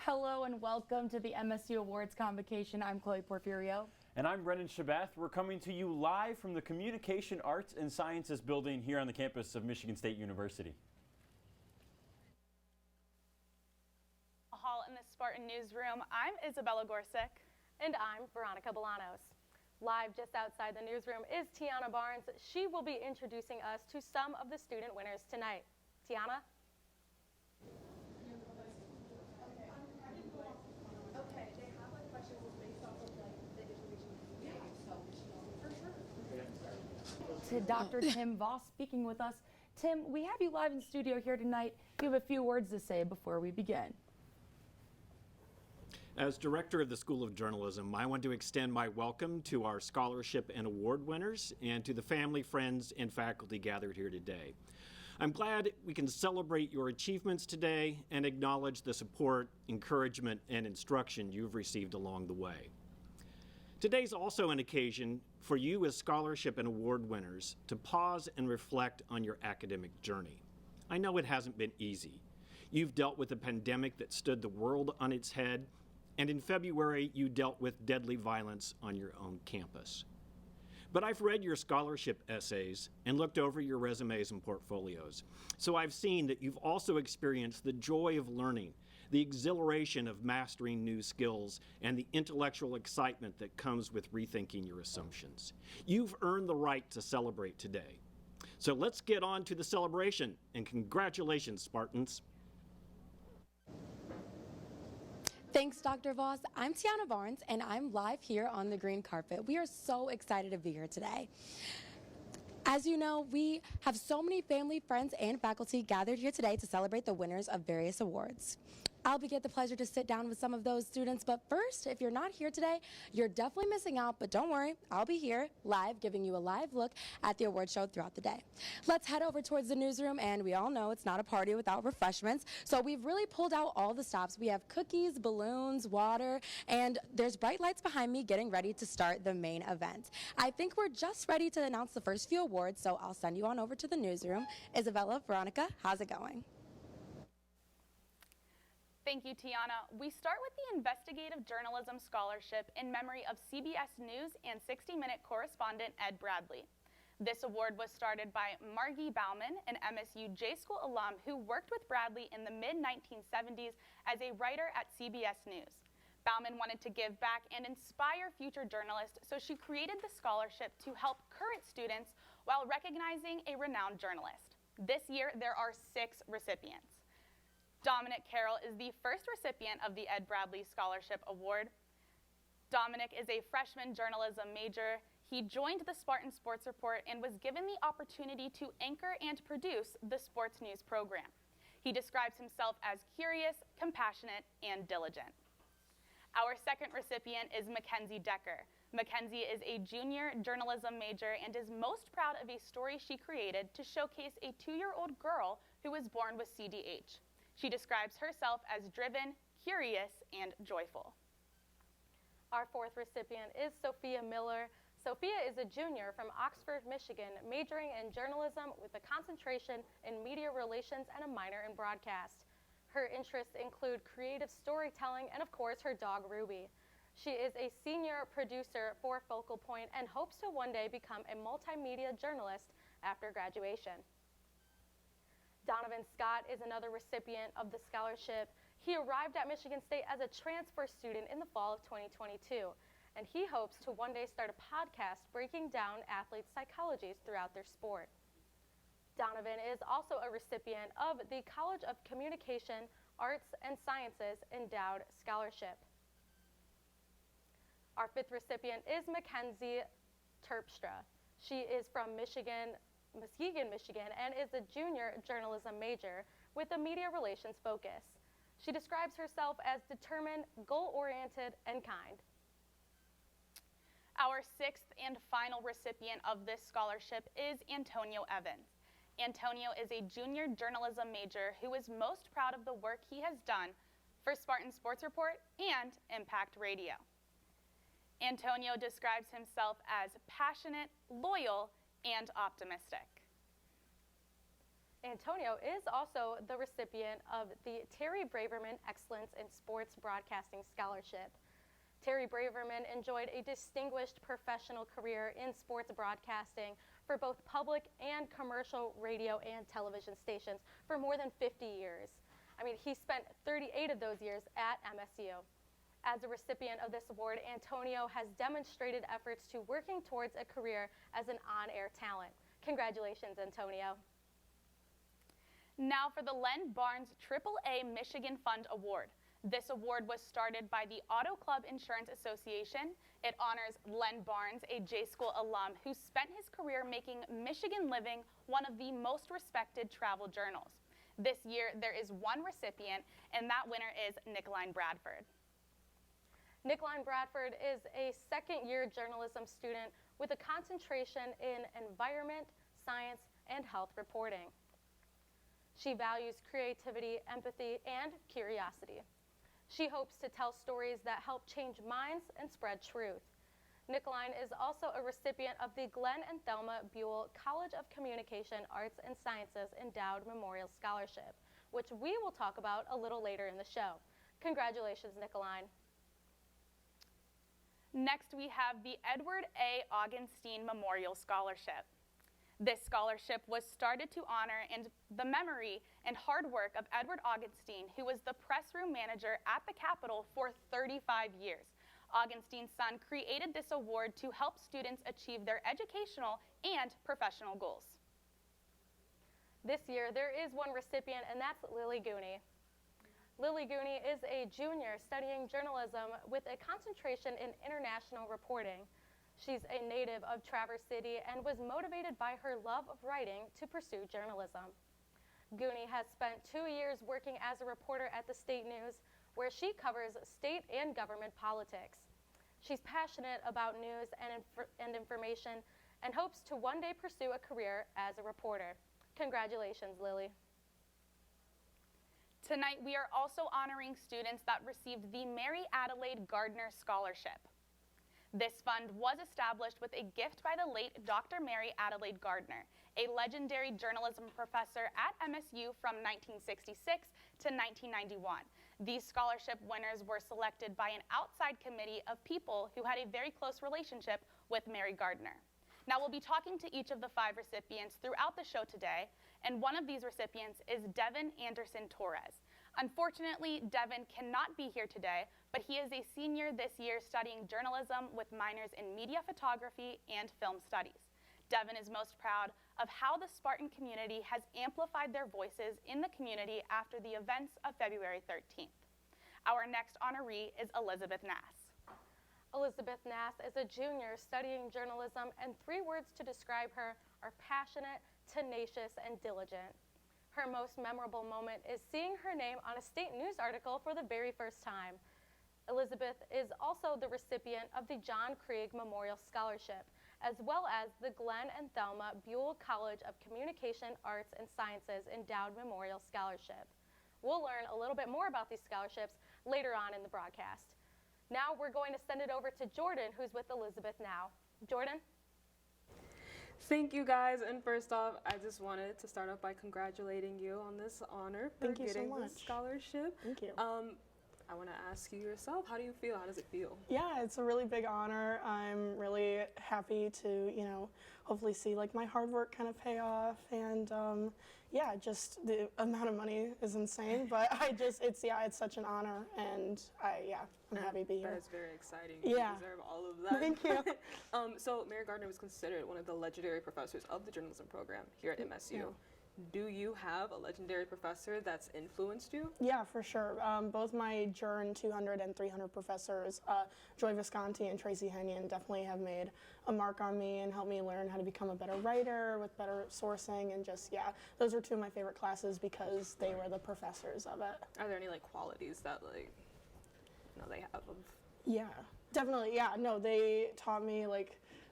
Hello and welcome to the MSU Awards Convocation. I'm Chloe Porfirio. And I'm Brendan Shabath. We're coming to you live from the Communication Arts and Sciences building here on the campus of Michigan State University. Hall in the Spartan newsroom. I'm Isabella Gorsick. And I'm Veronica Bolanos. Live just outside the newsroom is Tiana Barnes. She will be introducing us to some of the student winners tonight. Tiana? To Dr. Tim Voss speaking with us. Tim, we have you live in studio here tonight. You have a few words to say before we begin. As director of the School of Journalism, I want to extend my welcome to our scholarship and award winners and to the family, friends, and faculty gathered here today. I'm glad we can celebrate your achievements today and acknowledge the support, encouragement, and instruction you've received along the way. Today's also an occasion for you as scholarship and award winners to pause and reflect on your academic journey. I know it hasn't been easy. You've dealt with a pandemic that stood the world on its head, and in February, you dealt with deadly violence on your own campus. But I've read your scholarship essays and looked over your resumes and portfolios, so I've seen that you've also experienced the joy of learning, the exhilaration of mastering new skills, and the intellectual excitement that comes with rethinking your assumptions. You've earned the right to celebrate today. So let's get on to the celebration, and congratulations, Spartans. Thanks, Dr. Voss. I'm Tiana Barnes, and I'm live here on the green carpet. We are so excited to be here today. As you know, we have so many family, friends, and faculty gathered here today to celebrate the winners of various awards. I'll get the pleasure to sit down with some of those students, but first, if you're not here today, you're definitely missing out, but don't worry, I'll be here live, giving you a live look at the award show throughout the day. Let's head over towards the newsroom, and we all know it's not a party without refreshments, so we've really pulled out all the stops. We have cookies, balloons, water, and there's bright lights behind me getting ready to start the main event. I think we're just ready to announce the first few awards, so I'll send you on over to the newsroom. Isabella, Veronica, how's it going? Thank you, Tiana. We start with the Investigative Journalism Scholarship in memory of CBS News and 60 Minute correspondent Ed Bradley. This award was started by Margie Bauman, an MSU J School alum who worked with Bradley in the mid-1970s as a writer at CBS News. Bauman wanted to give back and inspire future journalists, so she created the scholarship to help current students while recognizing a renowned journalist. This year, there are 6 recipients. Dominic Carroll is the first recipient of the Ed Bradley Scholarship Award. Dominic is a freshman journalism major. He joined the Spartan Sports Report and was given the opportunity to anchor and produce the sports news program. He describes himself as curious, compassionate, and diligent. Our second recipient is Mackenzie Decker. Mackenzie is a junior journalism major and is most proud of a story she created to showcase a 2-year-old girl who was born with CDH. She describes herself as driven, curious, and joyful. Our fourth recipient is Sophia Miller. Sophia is a junior from Oxford, Michigan, majoring in journalism with a concentration in media relations and a minor in broadcast. Her interests include creative storytelling and, of course, her dog Ruby. She is a senior producer for Focal Point and hopes to one day become a multimedia journalist after graduation. Donovan Scott is another recipient of the scholarship. He arrived at Michigan State as a transfer student in the fall of 2022, and he hopes to one day start a podcast breaking down athletes' psychologies throughout their sport. Donovan is also a recipient of the College of Communication, Arts, and Sciences Endowed Scholarship. Our fifth recipient is Mackenzie Terpstra. She is from Muskegon, Michigan, and is a junior journalism major with a media relations focus. She describes herself as determined, goal-oriented, and kind. Our sixth and final recipient of this scholarship is Antonio Evans. Antonio is a junior journalism major who is most proud of the work he has done for Spartan Sports Report and Impact Radio. Antonio describes himself as passionate, loyal, and optimistic. Antonio is also the recipient of the Terry Braverman Excellence in Sports Broadcasting Scholarship. Terry Braverman enjoyed a distinguished professional career in sports broadcasting for both public and commercial radio and television stations for more than 50 years. I mean, he spent 38 of those years at MSU. As a recipient of this award, Antonio has demonstrated efforts to working towards a career as an on-air talent. Congratulations, Antonio. Now for the Len Barnes AAA Michigan Fund Award. This award was started by the Auto Club Insurance Association. It honors Len Barnes, a J-School alum who spent his career making Michigan Living one of the most respected travel journals. This year, there is one recipient, and that winner is Nicholine Bradford. Nicholine Bradford is a second-year journalism student with a concentration in environment, science, and health reporting. She values creativity, empathy, and curiosity. She hopes to tell stories that help change minds and spread truth. Nicholine is also a recipient of the Glenn and Thelma Buell College of Communication, Arts, and Sciences Endowed Memorial Scholarship, which we will talk about a little later in the show. Congratulations, Nicholine. Next, we have the Edward A. Augenstein Memorial Scholarship. This scholarship was started to honor the memory and hard work of Edward Augenstein, who was the press room manager at the Capitol for 35 years. Augenstein's son created this award to help students achieve their educational and professional goals. This year, there is one recipient, and that's Lily Gooney. Lily Gooney is a junior studying journalism with a concentration in international reporting. She's a native of Traverse City and was motivated by her love of writing to pursue journalism. Gooney has spent 2 years working as a reporter at the State News, where she covers state and government politics. She's passionate about news and information and hopes to one day pursue a career as a reporter. Congratulations, Lily. Tonight, we are also honoring students that received the Mary Adelaide Gardner Scholarship. This fund was established with a gift by the late Dr. Mary Adelaide Gardner, a legendary journalism professor at MSU from 1966 to 1991. These scholarship winners were selected by an outside committee of people who had a very close relationship with Mary Gardner. Now, we'll be talking to each of the 5 recipients throughout the show today, and one of these recipients is Devin Anderson Torres. Unfortunately, Devin cannot be here today, but he is a senior this year studying journalism with minors in media photography and film studies. Devin is most proud of how the Spartan community has amplified their voices in the community after the events of February 13th. Our next honoree is Elizabeth Nass. Elizabeth Nass is a junior studying journalism, and 3 words to describe her are passionate, tenacious, and diligent. Her most memorable moment is seeing her name on a state news article for the very first time. Elizabeth is also the recipient of the John Krieg Memorial Scholarship, as well as the Glenn and Thelma Buell College of Communication, Arts, and Sciences Endowed Memorial Scholarship. We'll learn a little bit more about these scholarships later on in the broadcast. Now we're going to send it over to Jordan, who's with Elizabeth now. Jordan? Thank you, guys. And first off, I just wanted to start off by congratulating you on this honor for Thank you so getting much. this scholarship. Thank you. I want to ask you yourself, how do you feel? How does it feel? Yeah, it's a really big honor. I'm really happy to, hopefully see like my hard work kind of pay off, and yeah, just the amount of money is insane, but it's such an honor, and I'm happy to be here. That is very exciting. Yeah. You deserve all of that. Thank you. So Mary Gardner was considered one of the legendary professors of the journalism program here at MSU. Yeah. Do you have a legendary professor that's influenced you? Yeah, for sure. Both my Journ 200 and 300 professors, Joy Visconti and Tracy Henyon, definitely have made a mark on me and helped me learn how to become a better writer with better sourcing, and those are 2 of my favorite classes because they were the professors of it. Are there any qualities that they have of? Yeah, definitely. Yeah, no, they taught me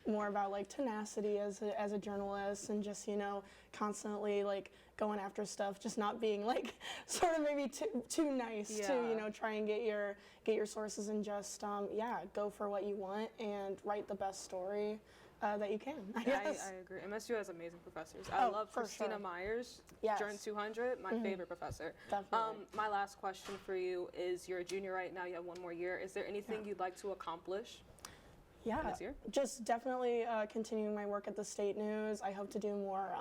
more about like tenacity as a journalist, and just, you know, constantly like going after stuff, just not being like sort of maybe too nice to, you know, try and get your sources, and just yeah, go for what you want and write the best story that you can. I guess. I agree. MSU has amazing professors. I love Christina Myers, Journal 200, my favorite professor. Definitely. My last question for you is, you're a junior right now, you have one more year. Is there anything you'd like to accomplish this year? Just definitely continuing my work at the State News. I hope to do more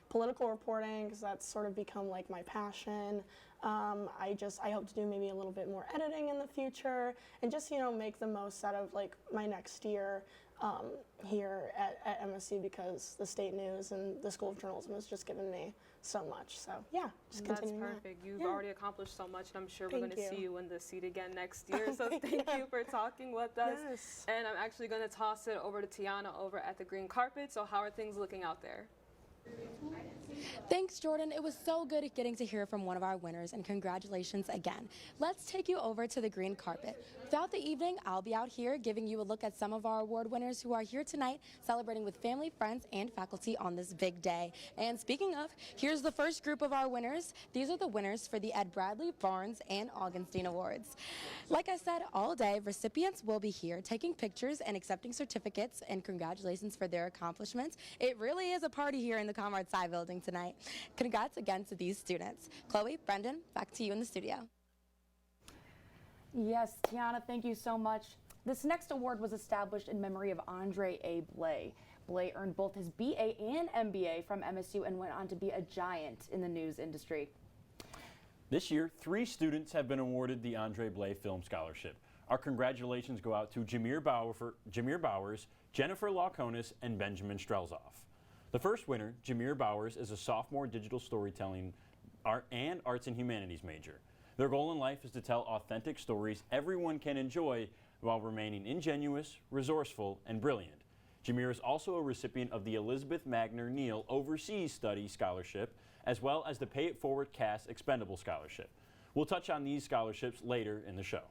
political reporting, because that's sort of become like my passion. I hope to do maybe a little bit more editing in the future, and just, you know, make the most out of like my next year here at MSU, because the State News and the School of Journalism has just given me so much. So yeah, just continuing. That's perfect. That. You've already accomplished so much, and I'm sure we're going to see you in the seat again next year. So thank you for talking with us. Yes. And I'm actually going to toss it over to Tiana over at the green carpet. So how are things looking out there? Thanks, Jordan. It was so good getting to hear from one of our winners, and congratulations again. Let's take you over to the green carpet. Throughout the evening, I'll be out here giving you a look at some of our award winners who are here tonight celebrating with family, friends, and faculty on this big day. And speaking of, here's the first group of our winners. These are the winners for the Ed Bradley, Barnes, and Augenstein Awards. Like I said, all day, recipients will be here taking pictures and accepting certificates, and congratulations for their accomplishments. It really is a party here in the Comrade Sci building tonight. Congrats again to these students. Chloe, Brendan, back to you in the studio. Yes, Tiana, thank you so much. This next award was established in memory of Andre A. Blay. Blay earned both his BA and MBA from MSU and went on to be a giant in the news industry. This year, 3 students have been awarded the Andre Blay Film Scholarship. Our congratulations go out to Jameer Bowers, Jennifer Lauconis, and Benjamin Strelzoff. The first winner, Jameer Bowers, is a sophomore digital storytelling and arts and humanities major. Their goal in life is to tell authentic stories everyone can enjoy while remaining ingenuous, resourceful, and brilliant. Jameer is also a recipient of the Elizabeth Magner Neal Overseas Study Scholarship, as well as the Pay It Forward Cass Expendable Scholarship. We'll touch on these scholarships later in the show.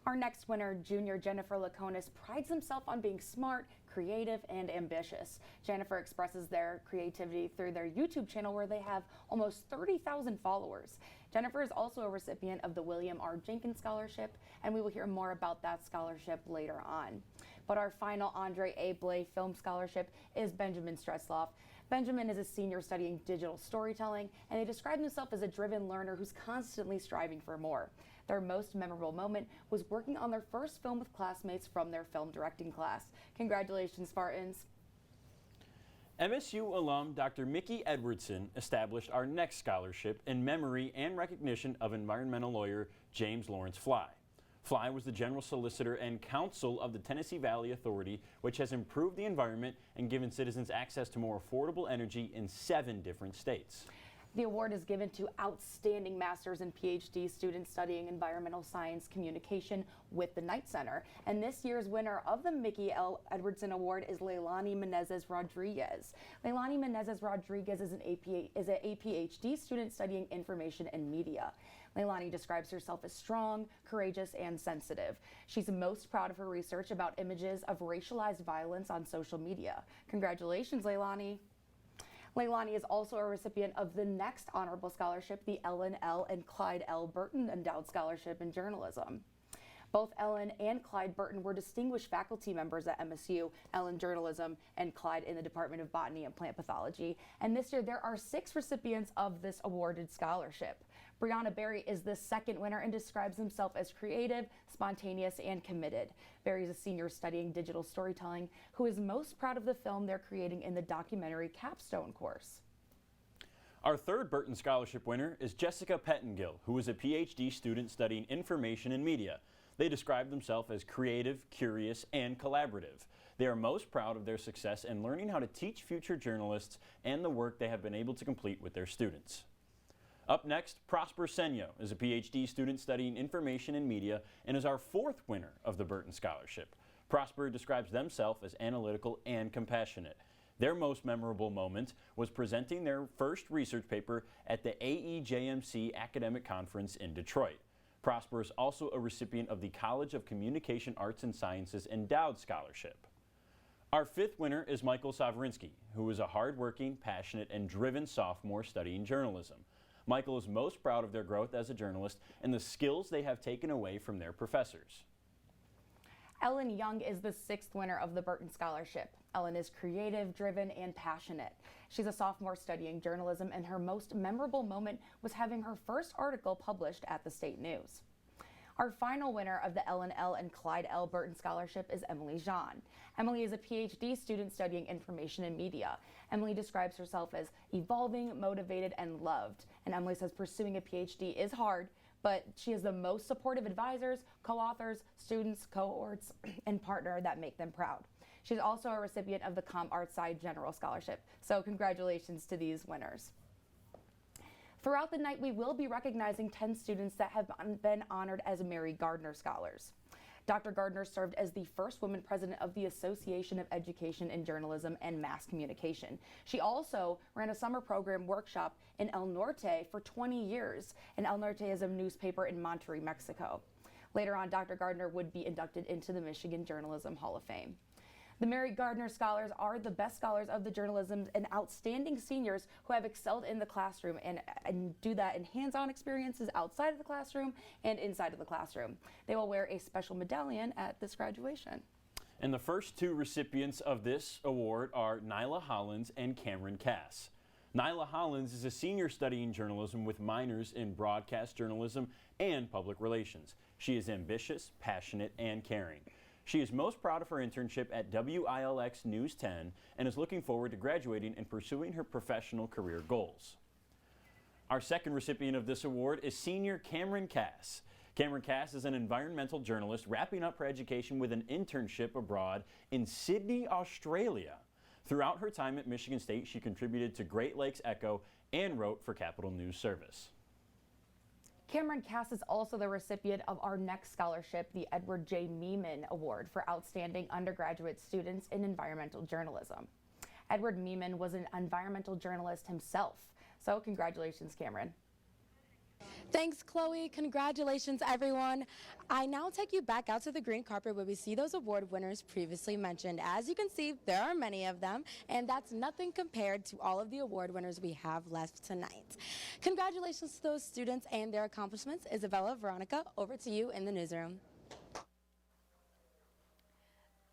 Our next winner, junior Jennifer Lauconis, prides himself on being smart, creative, and ambitious. Jennifer expresses their creativity through their YouTube channel, where they have almost 30,000 followers. Jennifer is also a recipient of the William R. Jenkins Scholarship, and we will hear more about that scholarship later on. But our final Andre A. Blay Film Scholarship is Benjamin Strelzoff. Benjamin is a senior studying digital storytelling, and they describe themselves as a driven learner who's constantly striving for more. Their most memorable moment was working on their first film with classmates from their film directing class. Congratulations, Spartans. MSU alum Dr. Mickey Edwardson established our next scholarship in memory and recognition of environmental lawyer James Lawrence Fly. Fly was the general solicitor and counsel of the Tennessee Valley Authority, which has improved the environment and given citizens access to more affordable energy in 7 different states. The award is given to outstanding master's and PhD students studying environmental science communication with the Knight Center. And this year's winner of the Mickey L. Edwardson Award is Leilani Menezes Rodriguez. Leilani Menezes Rodriguez is an PhD student studying information and media. Leilani describes herself as strong, courageous, and sensitive. She's most proud of her research about images of racialized violence on social media. Congratulations, Leilani. Leilani is also a recipient of the next honorable scholarship, the Ellen L. and Clyde L. Burton Endowed Scholarship in Journalism. Both Ellen and Clyde Burton were distinguished faculty members at MSU, Ellen Journalism, and Clyde in the Department of Botany and Plant Pathology. And this year, there are 6 recipients of this awarded scholarship. Brianna Berry is the second winner and describes himself as creative, spontaneous, and committed. Berry is a senior studying digital storytelling who is most proud of the film they're creating in the documentary capstone course. Our third Burton Scholarship winner is Jessica Pettengill, who is a PhD student studying information and media. They describe themselves as creative, curious, and collaborative. They are most proud of their success in learning how to teach future journalists and the work they have been able to complete with their students. Up next, Prosper Senyo is a PhD student studying information and media and is our 4th winner of the Burton Scholarship. Prosper describes themselves as analytical and compassionate. Their most memorable moment was presenting their first research paper at the AEJMC Academic Conference in Detroit. Prosper is also a recipient of the College of Communication Arts and Sciences Endowed Scholarship. Our fifth winner is Michael Savrinsky, who is a hardworking, passionate, and driven sophomore studying journalism. Michael is most proud of their growth as a journalist and the skills they have taken away from their professors. Ellen Young is the sixth winner of the Burton Scholarship. Ellen is creative, driven, and passionate. She's a sophomore studying journalism, and her most memorable moment was having her first article published at the State News. Our final winner of the Ellen L. and Clyde L. Burton Scholarship is Emily Jean. Emily is a PhD student studying information and media. Emily describes herself as evolving, motivated, and loved. And Emily says pursuing a PhD is hard, but she has the most supportive advisors, co-authors, students, cohorts, and partner that make them proud. She's also a recipient of the ComArtsSci General Scholarship. So congratulations to these winners. Throughout the night, we will be recognizing 10 students that have been honored as Mary Gardner Scholars. Dr. Gardner served as the first woman president of the Association of Education in Journalism and Mass Communication. She also ran a summer program workshop in El Norte for 20 years, and El Norte is a newspaper in Monterrey, Mexico. Later on, Dr. Gardner would be inducted into the Michigan Journalism Hall of Fame. The Mary Gardner Scholars are the best scholars of the journalism and outstanding seniors who have excelled in the classroom and do that in hands-on experiences outside of the classroom and inside of the classroom. They will wear a special medallion at this graduation. And the first two recipients of this award are Nyla Hollins and Cameron Cass. Nyla Hollins is a senior studying journalism with minors in broadcast journalism and public relations. She is ambitious, passionate, and caring. She is most proud of her internship at WILX News 10 and is looking forward to graduating and pursuing her professional career goals. Our second recipient of this award is senior Cameron Cass. Cameron Cass is an environmental journalist wrapping up her education with an internship abroad in Sydney, Australia. Throughout her time at Michigan State, she contributed to Great Lakes Echo and wrote for Capital News Service. Cameron Cass is also the recipient of our next scholarship, the Edward J. Meeman Award for Outstanding Undergraduate Students in Environmental Journalism. Edward Meeman was an environmental journalist himself, so congratulations, Cameron. Thanks, Chloe. Congratulations, everyone. I now take you back out to the green carpet where we see those award winners previously mentioned. As you can see, there are many of them, and that's nothing compared to all of the award winners we have left tonight. Congratulations to those students and their accomplishments. Isabella, Veronica, over to you in the newsroom.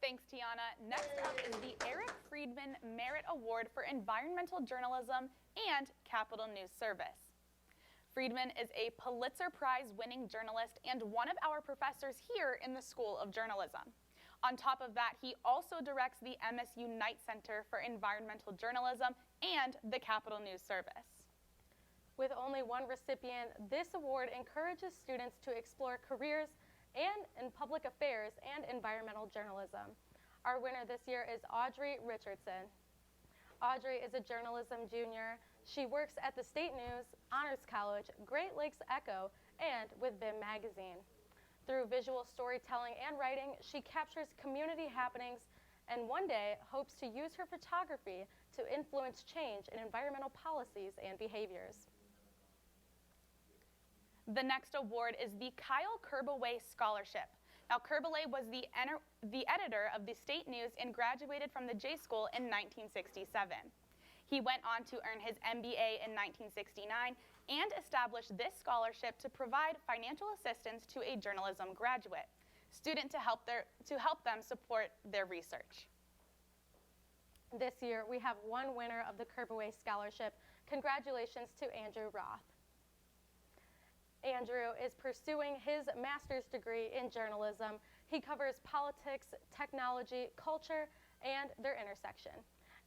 Thanks, Tiana. Next up is the Eric Friedman Merit Award for Environmental Journalism and Capital News Service. Friedman is a Pulitzer Prize-winning journalist and one of our professors here in the School of Journalism. On top of that, he also directs the MSU Knight Center for Environmental Journalism and the Capital News Service. With only one recipient, this award encourages students to explore careers in public affairs and environmental journalism. Our winner this year is Audrey Richardson. Audrey is a journalism junior. She works at the State News, Honors College, Great Lakes Echo, and with BIM Magazine. Through visual storytelling and writing, she captures community happenings and one day hopes to use her photography to influence change in environmental policies and behaviors. The next award is the Kyle Kerbaway Scholarship. Now, Kerbaway was the editor of the State News and graduated from the J School in 1967. He went on to earn his MBA in 1969 and established this scholarship to provide financial assistance to a journalism graduate student to help them support their research. This year, we have one winner of the Kerbaway Scholarship. Congratulations to Andrew Roth. Andrew is pursuing his master's degree in journalism. He covers politics, technology, culture, and their intersection.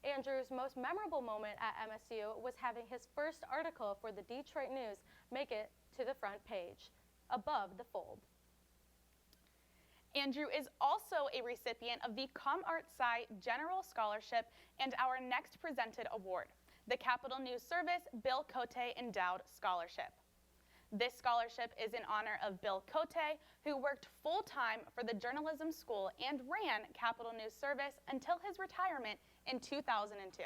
Andrew's most memorable moment at MSU was having his first article for the Detroit News make it to the front page, above the fold. Andrew is also a recipient of the ComArtsSci General Scholarship and our next presented award, the Capital News Service Bill Cote Endowed Scholarship. This scholarship is in honor of Bill Cote, who worked full-time for the journalism school and ran Capital News Service until his retirement in 2002.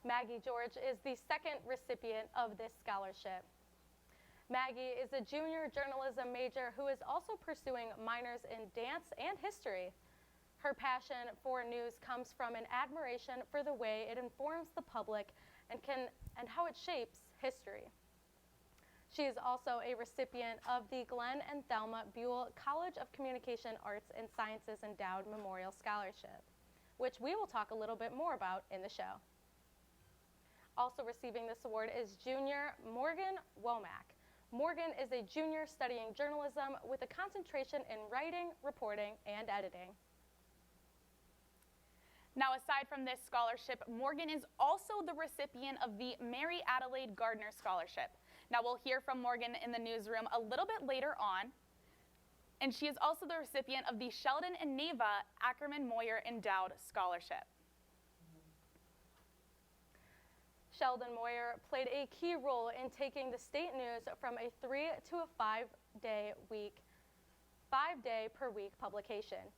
Maggie George is the second recipient of this scholarship. Maggie is a junior journalism major who is also pursuing minors in dance and history. Her passion for news comes from an admiration for the way it informs the public and how it shapes history. She is also a recipient of the Glenn and Thelma Buell College of Communication Arts and Sciences Endowed Memorial Scholarship, which we will talk a little bit more about in the show. Also receiving this award is junior Morgan Womack. Morgan is a junior studying journalism with a concentration in writing, reporting, and editing. Now, aside from this scholarship, Morgan is also the recipient of the Mary Adelaide Gardner Scholarship. Now, we'll hear from Morgan in the newsroom a little bit later on. And she is also the recipient of the Sheldon and Neva Ackerman Moyer Endowed Scholarship. Sheldon Moyer played a key role in taking the state news from a 3 to a 5-day per week publication.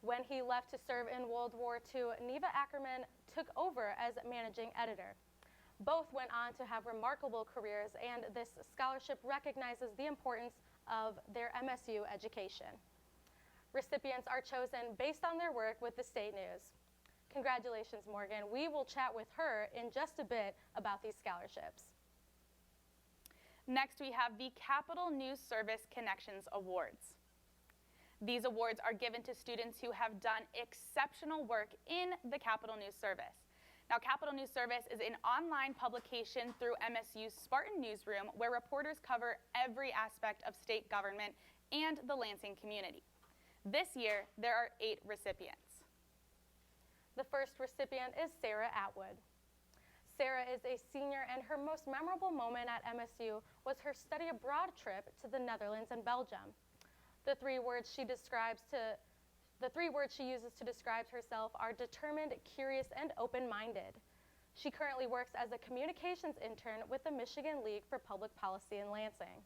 When he left to serve in World War II, Neva Ackerman took over as managing editor. Both went on to have remarkable careers, and this scholarship recognizes the importance of their MSU education. Recipients are chosen based on their work with the state news. Congratulations, Morgan. We will chat with her in just a bit about these scholarships. Next, we have the Capital News Service Connections Awards. These awards are given to students who have done exceptional work in the Capital News Service. Now, Capital News Service is an online publication through MSU's Spartan Newsroom where reporters cover every aspect of state government and the Lansing community. This year, there are 8 recipients. The first recipient is Sarah Atwood. Sarah is a senior, and her most memorable moment at MSU was her study abroad trip to the Netherlands and Belgium. The three words she uses to describe herself are determined, curious, and open-minded. She currently works as a communications intern with the Michigan League for Public Policy in Lansing.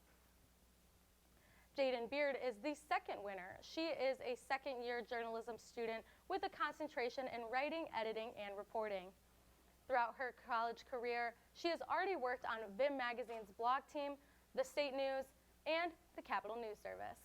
Jaden Beard is the second winner. She is a second-year journalism student with a concentration in writing, editing, and reporting. Throughout her college career, she has already worked on Vim Magazine's blog team, the State News, and the Capital News Service.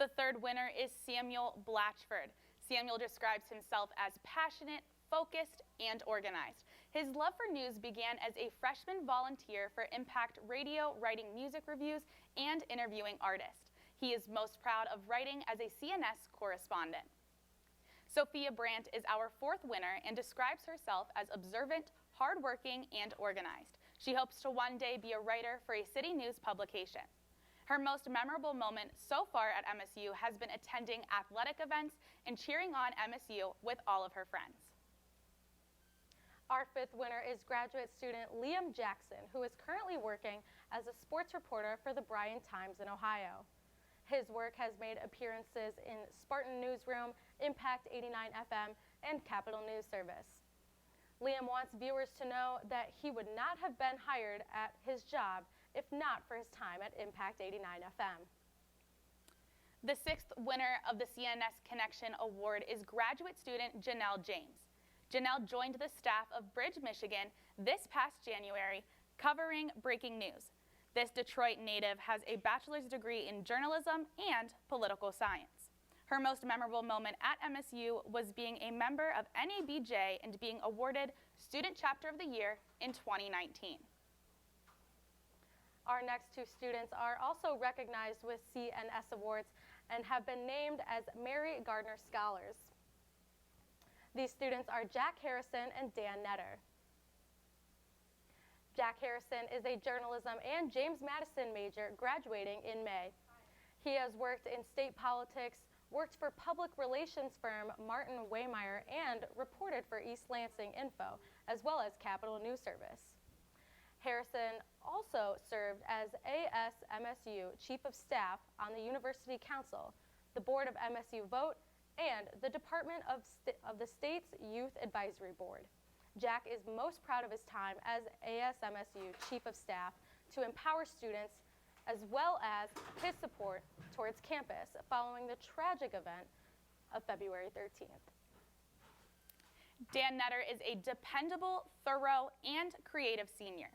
The third winner is Samuel Blatchford. Samuel describes himself as passionate, focused, and organized. His love for news began as a freshman volunteer for Impact Radio, writing music reviews and interviewing artists. He is most proud of writing as a CNS correspondent. Sophia Brandt is our fourth winner and describes herself as observant, hardworking, and organized. She hopes to one day be a writer for a city news publication. Her most memorable moment so far at MSU has been attending athletic events and cheering on MSU with all of her friends. Our fifth winner is graduate student Liam Jackson, who is currently working as a sports reporter for the Bryan Times in Ohio. His work has made appearances in Spartan Newsroom, Impact 89 FM, and Capital News Service. Liam wants viewers to know that he would not have been hired at his job if not for his time at Impact 89 FM. The sixth winner of the CNS Connection Award is graduate student Janelle James. Janelle joined the staff of Bridge, Michigan this past January, covering breaking news. This Detroit native has a bachelor's degree in journalism and political science. Her most memorable moment at MSU was being a member of NABJ and being awarded Student Chapter of the Year in 2019. Our next two students are also recognized with CNS awards and have been named as Mary Gardner Scholars. These students are Jack Harrison and Dan Netter. Jack Harrison is a journalism and James Madison major graduating in May. He has worked in state politics, worked for public relations firm Martin Waymeyer, and reported for East Lansing Info, as well as Capital News Service. Harrison also served as ASMSU Chief of Staff on the University Council, the Board of MSU Vote, and the Department of the state's Youth Advisory Board. Jack is most proud of his time as ASMSU Chief of Staff to empower students, as well as his support towards campus following the tragic event of February 13th. Dan Netter is a dependable, thorough, and creative senior.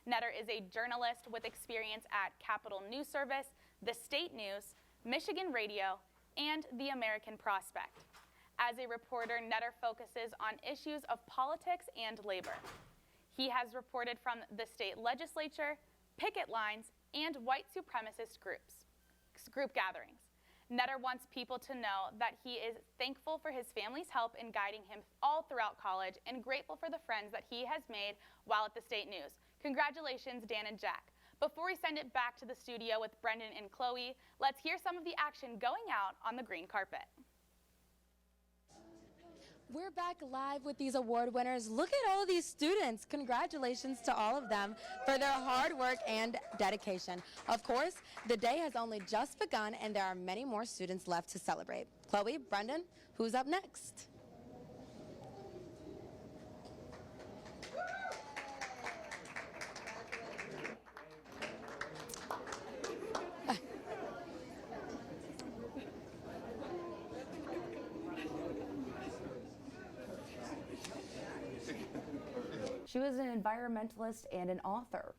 Netter is a journalist with experience at Capital News Service, the State News, Michigan Radio, and the American Prospect. As a reporter, Netter focuses on issues of politics and labor. He has reported from the state legislature, picket lines, and white supremacist group gatherings. Netter wants people to know that he is thankful for his family's help in guiding him all throughout college and grateful for the friends that he has made while at the State News. Congratulations, Dan and Jack. Before we send it back to the studio with Brendan and Chloe, let's hear some of the action going out on the green carpet. We're back live with these award winners. Look at all these students. Congratulations to all of them for their hard work and dedication. Of course, the day has only just begun and there are many more students left to celebrate. Chloe, Brendan, who's up next? She was an environmentalist and an author.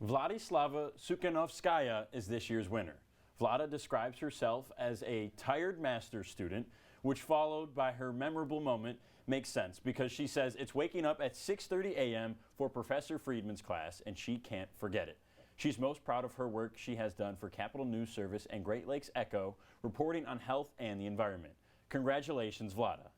Vladislava Sukhanovskaya is this year's winner. Vlada describes herself as a tired master's student, which followed by her memorable moment makes sense because she says it's waking up at 6:30 a.m. for Professor Friedman's class and she can't forget it. She's most proud of her work she has done for Capital News Service and Great Lakes Echo, reporting on health and the environment. Congratulations, Vlada.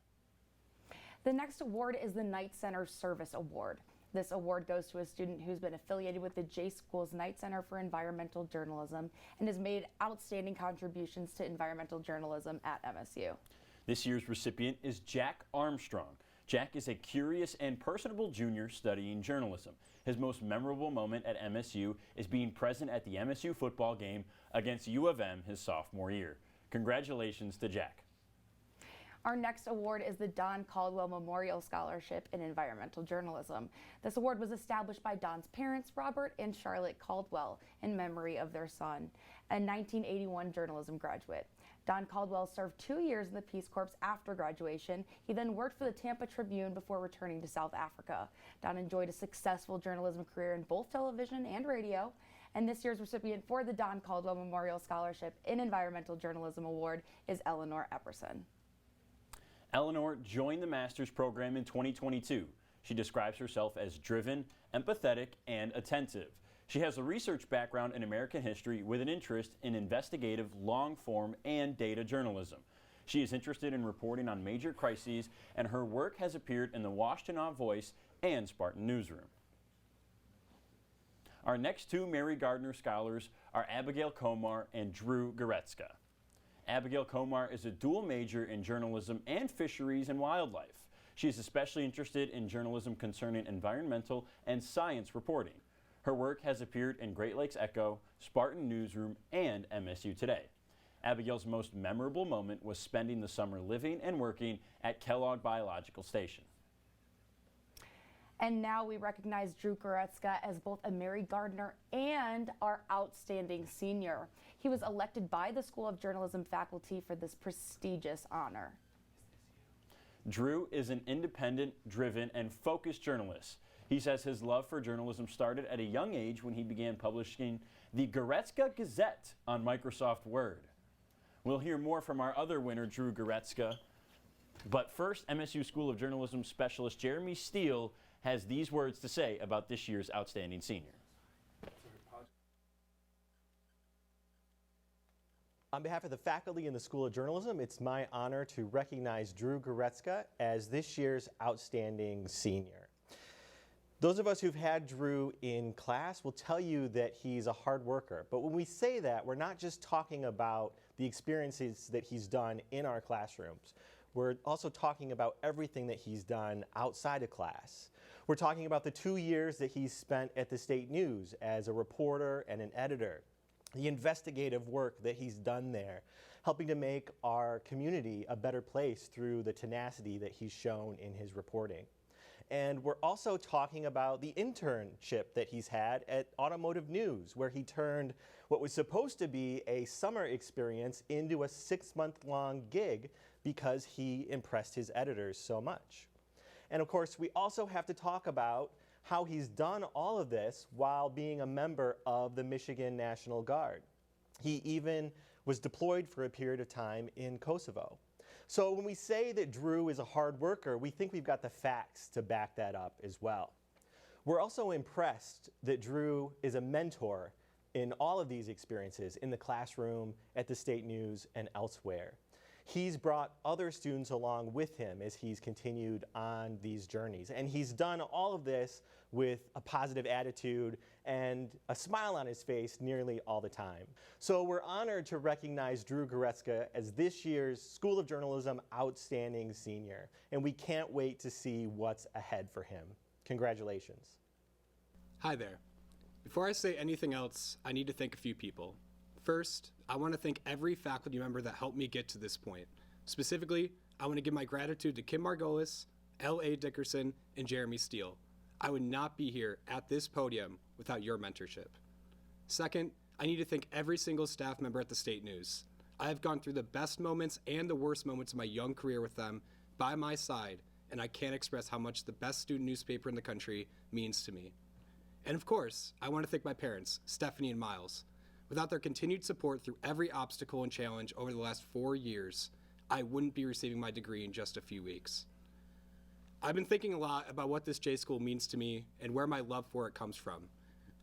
The next award is the Knight Center Service Award. This award goes to a student who's been affiliated with the J School's Knight Center for Environmental Journalism and has made outstanding contributions to environmental journalism at MSU. This year's recipient is Jack Armstrong. Jack is a curious and personable junior studying journalism. His most memorable moment at MSU is being present at the MSU football game against U of M his sophomore year. Congratulations to Jack. Our next award is the Don Caldwell Memorial Scholarship in Environmental Journalism. This award was established by Don's parents, Robert and Charlotte Caldwell, in memory of their son, a 1981 journalism graduate. Don Caldwell served 2 years in the Peace Corps after graduation. He then worked for the Tampa Tribune before returning to South Africa. Don enjoyed a successful journalism career in both television and radio. And this year's recipient for the Don Caldwell Memorial Scholarship in Environmental Journalism Award is Eleanor Epperson. Eleanor joined the master's program in 2022. She describes herself as driven, empathetic, and attentive. She has a research background in American history with an interest in investigative, long-form, and data journalism. She is interested in reporting on major crises, and her work has appeared in the Washtenaw Voice and Spartan Newsroom. Our next two Mary Gardner scholars are Abigail Komar and Drew Goretzka. Abigail Komar is a dual major in journalism and fisheries and wildlife. She is especially interested in journalism concerning environmental and science reporting. Her work has appeared in Great Lakes Echo, Spartan Newsroom, and MSU Today. Abigail's most memorable moment was spending the summer living and working at Kellogg Biological Station. And now we recognize Drew Goretzka as both a Mary Gardner and our outstanding senior. He was elected by the School of Journalism faculty for this prestigious honor. Drew is an independent, driven, and focused journalist. He says his love for journalism started at a young age when he began publishing the Goretzka Gazette on Microsoft Word. We'll hear more from our other winner, Drew Goretzka. But first, MSU School of Journalism specialist Jeremy Steele has these words to say about this year's outstanding senior. On behalf of the faculty in the School of Journalism, it's my honor to recognize Drew Goretzka as this year's outstanding senior. Those of us who've had Drew in class will tell you that he's a hard worker. But when we say that, we're not just talking about the experiences that he's done in our classrooms. We're also talking about everything that he's done outside of class. We're talking about the 2 years that he's spent at the State News as a reporter and an editor, the investigative work that he's done there, helping to make our community a better place through the tenacity that he's shown in his reporting. And we're also talking about the internship that he's had at Automotive News, where he turned what was supposed to be a summer experience into a 6-month-long gig because he impressed his editors so much. And of course, we also have to talk about how he's done all of this while being a member of the Michigan National Guard. He even was deployed for a period of time in Kosovo. So when we say that Drew is a hard worker, we think we've got the facts to back that up as well. We're also impressed that Drew is a mentor in all of these experiences, in the classroom, at the State News, and elsewhere. He's brought other students along with him as he's continued on these journeys. And he's done all of this with a positive attitude and a smile on his face nearly all the time. So we're honored to recognize Drew Goretzka as this year's School of Journalism Outstanding Senior. And we can't wait to see what's ahead for him. Congratulations. Hi there. Before I say anything else, I need to thank a few people. First, I want to thank every faculty member that helped me get to this point. Specifically, I want to give my gratitude to Kim Margolis, L.A. Dickerson, and Jeremy Steele. I would not be here at this podium without your mentorship. Second, I need to thank every single staff member at the State News. I have gone through the best moments and the worst moments of my young career with them by my side, and I can't express how much the best student newspaper in the country means to me. And of course, I want to thank my parents, Stephanie and Miles. Without their continued support through every obstacle and challenge over the last 4 years, I wouldn't be receiving my degree in just a few weeks. I've been thinking a lot about what this J School means to me and where my love for it comes from.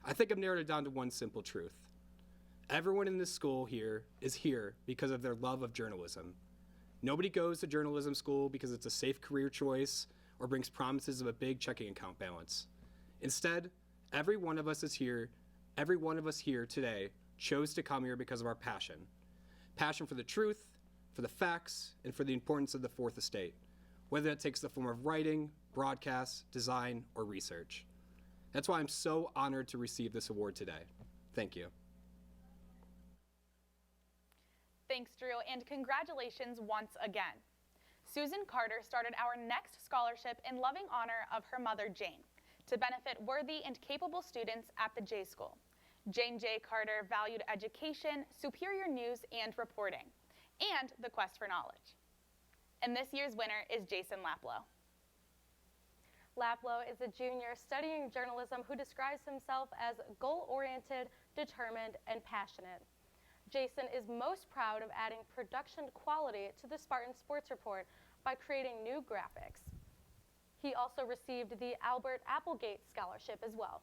I think I've narrowed it down to one simple truth. Everyone in this school here is here because of their love of journalism. Nobody goes to journalism school because it's a safe career choice or brings promises of a big checking account balance. Instead, every one of us here today chose to come here because of our passion. Passion for the truth, for the facts, and for the importance of the Fourth Estate, whether that takes the form of writing, broadcast, design, or research. That's why I'm so honored to receive this award today. Thank you. Thanks, Drew, and congratulations once again. Susan Carter started our next scholarship in loving honor of her mother, Jane, to benefit worthy and capable students at the J School. Jane J. Carter valued education, superior news and reporting, and the quest for knowledge. And this year's winner is Jason Laplow. Laplow is a junior studying journalism who describes himself as goal-oriented, determined, and passionate. Jason is most proud of adding production quality to the Spartan Sports Report by creating new graphics. He also received the Albert Applegate Scholarship as well.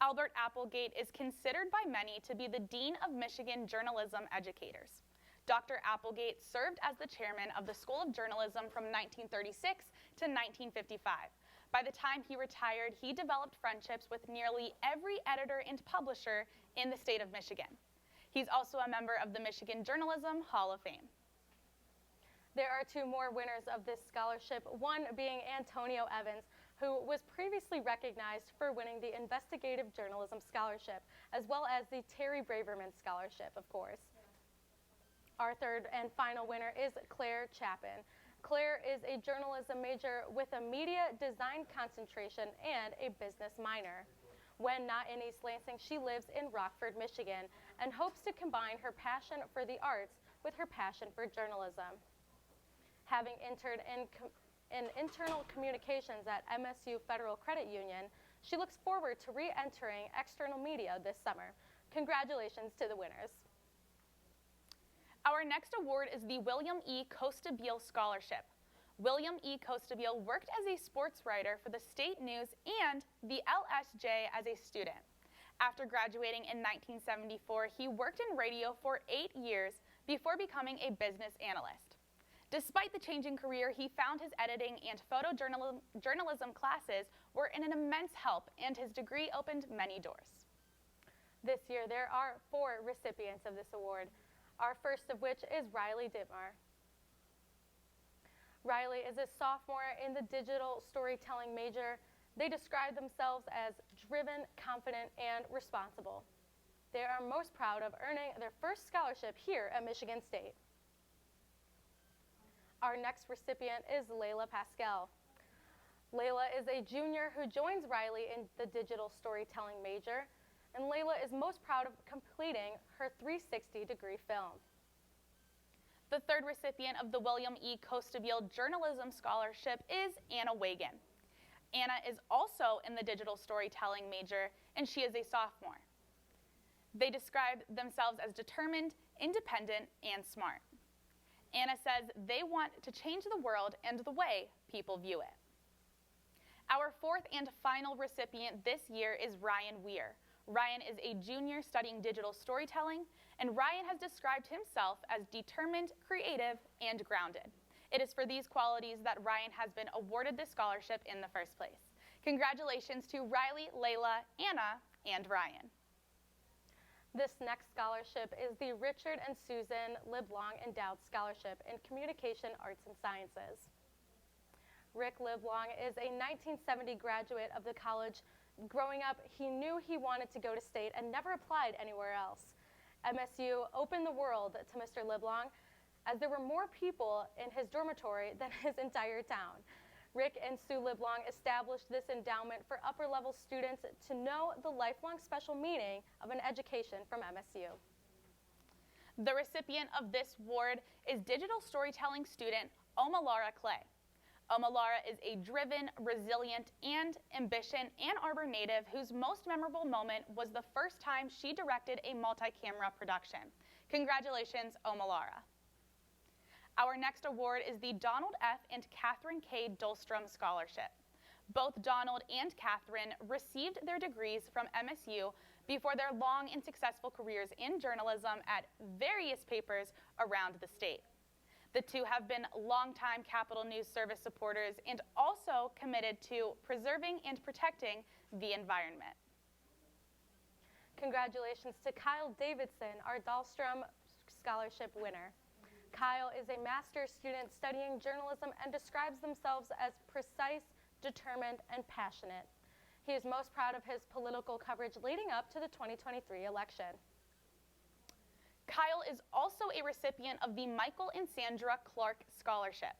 Albert Applegate is considered by many to be the Dean of Michigan Journalism Educators. Dr. Applegate served as the chairman of the School of Journalism from 1936 to 1955. By the time he retired, he developed friendships with nearly every editor and publisher in the state of Michigan. He's also a member of the Michigan Journalism Hall of Fame. There are two more winners of this scholarship, one being Antonio Evans, who was previously recognized for winning the Investigative Journalism Scholarship, as well as the Terry Braverman Scholarship, of course. Our third and final winner is Claire Chapin. Claire is a journalism major with a media design concentration and a business minor. When not in East Lansing, she lives in Rockford, Michigan, and hopes to combine her passion for the arts with her passion for journalism. Having entered in internal communications at MSU Federal Credit Union, she looks forward to re-entering external media this summer. Congratulations to the winners. Our next award is the William E. Costabile Scholarship. William E. Costabile worked as a sports writer for the State News and the LSJ as a student. After graduating in 1974, he worked in radio for 8 years before becoming a business analyst. Despite the changing career, he found his editing and photojournalism classes were an immense help, and his degree opened many doors. This year, there are 4 recipients of this award, our first of which is Riley Dittmar. Riley is a sophomore in the digital storytelling major. They describe themselves as driven, confident, and responsible. They are most proud of earning their first scholarship here at Michigan State. Our next recipient is Layla Pascal. Layla is a junior who joins Riley in the digital storytelling major, and Layla is most proud of completing her 360-degree film. The third recipient of the William E. Costabile Journalism Scholarship is Anna Wagan. Anna is also in the digital storytelling major, and she is a sophomore. They described themselves as determined, independent, and smart. Anna says they want to change the world and the way people view it. Our fourth and final recipient this year is Ryan Weir. Ryan is a junior studying digital storytelling, and Ryan has described himself as determined, creative, and grounded. It is for these qualities that Ryan has been awarded this scholarship in the first place. Congratulations to Riley, Layla, Anna, and Ryan. This next scholarship is the Richard and Susan Liblong Endowed Scholarship in Communication, Arts, and Sciences. Rick Liblong is a 1970 graduate of the college. Growing up, he knew he wanted to go to state and never applied anywhere else. MSU opened the world to Mr. Liblong, as there were more people in his dormitory than his entire town. Rick and Sue Liblong established this endowment for upper-level students to know the lifelong special meaning of an education from MSU. The recipient of this award is digital storytelling student Omalara Clay. Omalara is a driven, resilient, and ambition Ann Arbor native whose most memorable moment was the first time she directed a multi-camera production. Congratulations, Omalara. Our next award is the Donald F. and Catherine K. Dahlstrom Scholarship. Both Donald and Catherine received their degrees from MSU before their long and successful careers in journalism at various papers around the state. The two have been longtime Capitol News Service supporters and also committed to preserving and protecting the environment. Congratulations to Kyle Davidson, our Dahlstrom Scholarship winner. Kyle is a master's student studying journalism and describes themselves as precise, determined, and passionate. He is most proud of his political coverage leading up to the 2023 election. Kyle is also a recipient of the Michael and Sandra Clark Scholarship.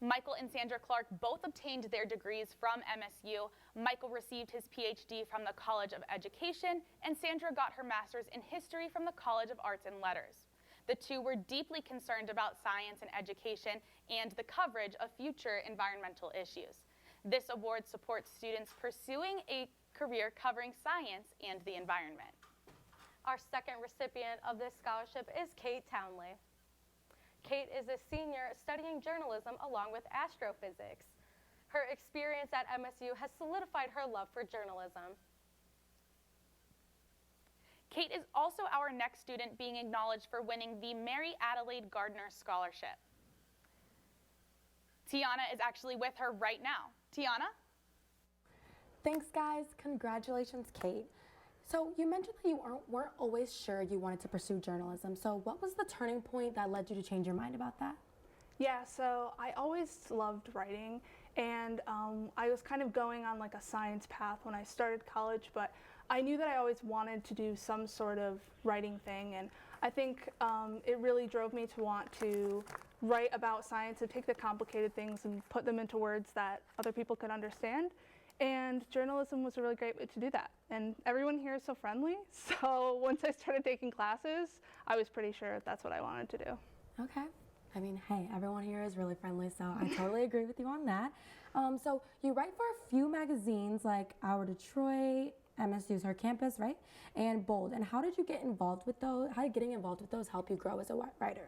Michael and Sandra Clark both obtained their degrees from MSU. Michael received his PhD from the College of Education, and Sandra got her master's in history from the College of Arts and Letters. The two were deeply concerned about science and education and the coverage of future environmental issues. This award supports students pursuing a career covering science and the environment. Our second recipient of this scholarship is Kate Townley. Kate is a senior studying journalism along with astrophysics. Her experience at MSU has solidified her love for journalism. Kate is also our next student being acknowledged for winning the Mary Adelaide Gardner Scholarship. Tiana is actually with her right now. Tiana? Thanks, guys. Congratulations, Kate. So you mentioned that you weren't always sure you wanted to pursue journalism. So what was the turning point that led you to change your mind about that? Yeah, so I always loved writing, and I was kind of going on like a science path when I started college, but I knew that I always wanted to do some sort of writing thing, and I think it really drove me to want to write about science and take the complicated things and put them into words that other people could understand. And journalism was a really great way to do that. And everyone here is so friendly. So once I started taking classes, I was pretty sure that's what I wanted to do. Okay. I mean, hey, everyone here is really friendly, so I totally agree with you on that. So you write for a few magazines like Our Detroit, MSU's Her Campus, right? And Bold. And how did you get involved with those? How did getting involved with those help you grow as a writer?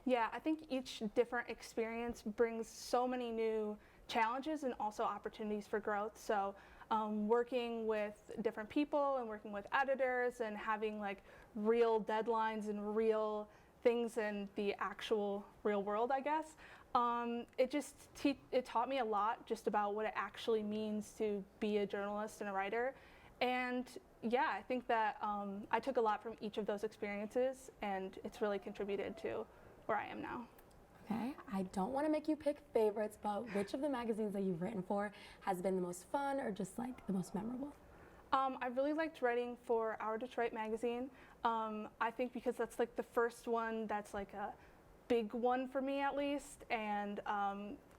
Yeah, I think each different experience brings so many new challenges and also opportunities for growth. So working with different people and working with editors and having like real deadlines and real things in the actual real world, I guess, it taught me a lot just about what it actually means to be a journalist and a writer. And yeah, I think that I took a lot from each of those experiences, and it's really contributed to where I am now. Okay, I don't want to make you pick favorites, but which of the magazines that you've written for has been the most fun or just like the most memorable? I really liked writing for Our Detroit magazine. I think because that's like the first one that's like a big one for me at least, and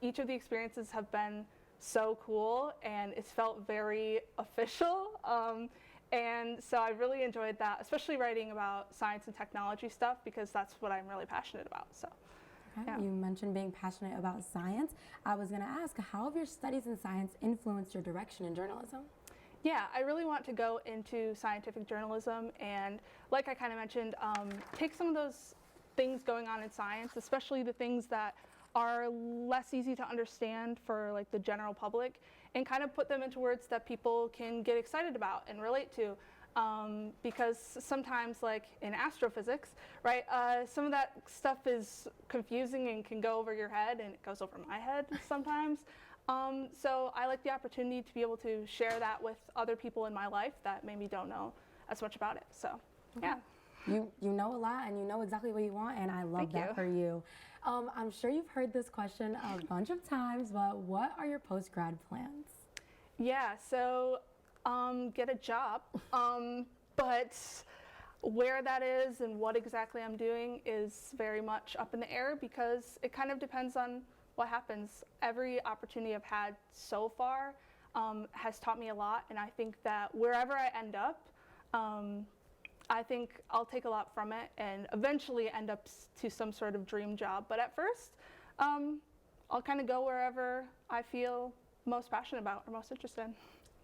each of the experiences have been so cool and it's felt very official. And so I really enjoyed that, especially writing about science and technology stuff because that's what I'm really passionate about. So. Okay. Yeah. You mentioned being passionate about science. I was going to ask, how have your studies in science influenced your direction in journalism? Yeah, I really want to go into scientific journalism and, like I kind of mentioned, take some of those things going on in science, especially the things that are less easy to understand for like the general public, and kind of put them into words that people can get excited about and relate to. Because sometimes, like in astrophysics, right, some of that stuff is confusing and can go over your head, and it goes over my head sometimes. So I like the opportunity to be able to share that with other people in my life that maybe don't know as much about it. So, yeah. You know a lot, and you know exactly what you want, and I love that for you. I'm sure you've heard this question a bunch of times, but what are your post-grad plans? Yeah, so get a job, but where that is and what exactly I'm doing is very much up in the air because it kind of depends on what happens. Every opportunity I've had so far has taught me a lot, and I think that wherever I end up, I think I'll take a lot from it and eventually end up to some sort of dream job. But at first, I'll kind of go wherever I feel most passionate about or most interested in.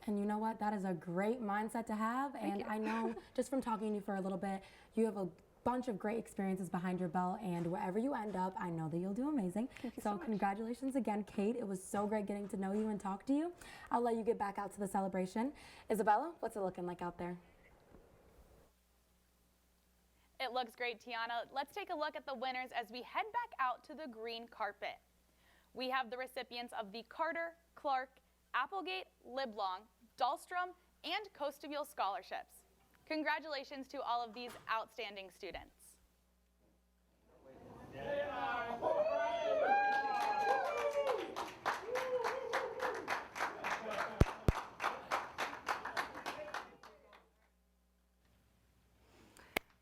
And you know what? That is a great mindset to have. And I know just from talking to you for a little bit, you have a bunch of great experiences behind your belt, and wherever you end up, I know that you'll do amazing. So congratulations again, Kate. It was so great getting to know you and talk to you. I'll let you get back out to the celebration. Isabella, what's it looking like out there? It looks great, Tiana. Let's take a look at the winners as we head back out to the green carpet. We have the recipients of the Carter, Clark, Applegate, Liblong, Dahlstrom, and Coastabule scholarships. Congratulations to all of these outstanding students.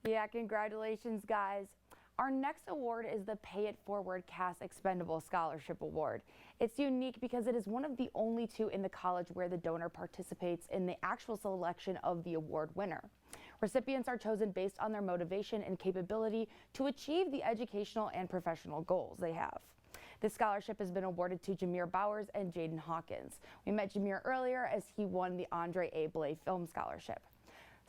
Yeah, congratulations, guys. Our next award is the Pay It Forward Cast Expendable Scholarship Award. It's unique because it is one of the only two in the college where the donor participates in the actual selection of the award winner. Recipients are chosen based on their motivation and capability to achieve the educational and professional goals they have. This scholarship has been awarded to Jameer Bowers and Jaden Hawkins. We met Jameer earlier as he won the Andre A. Blay Film Scholarship.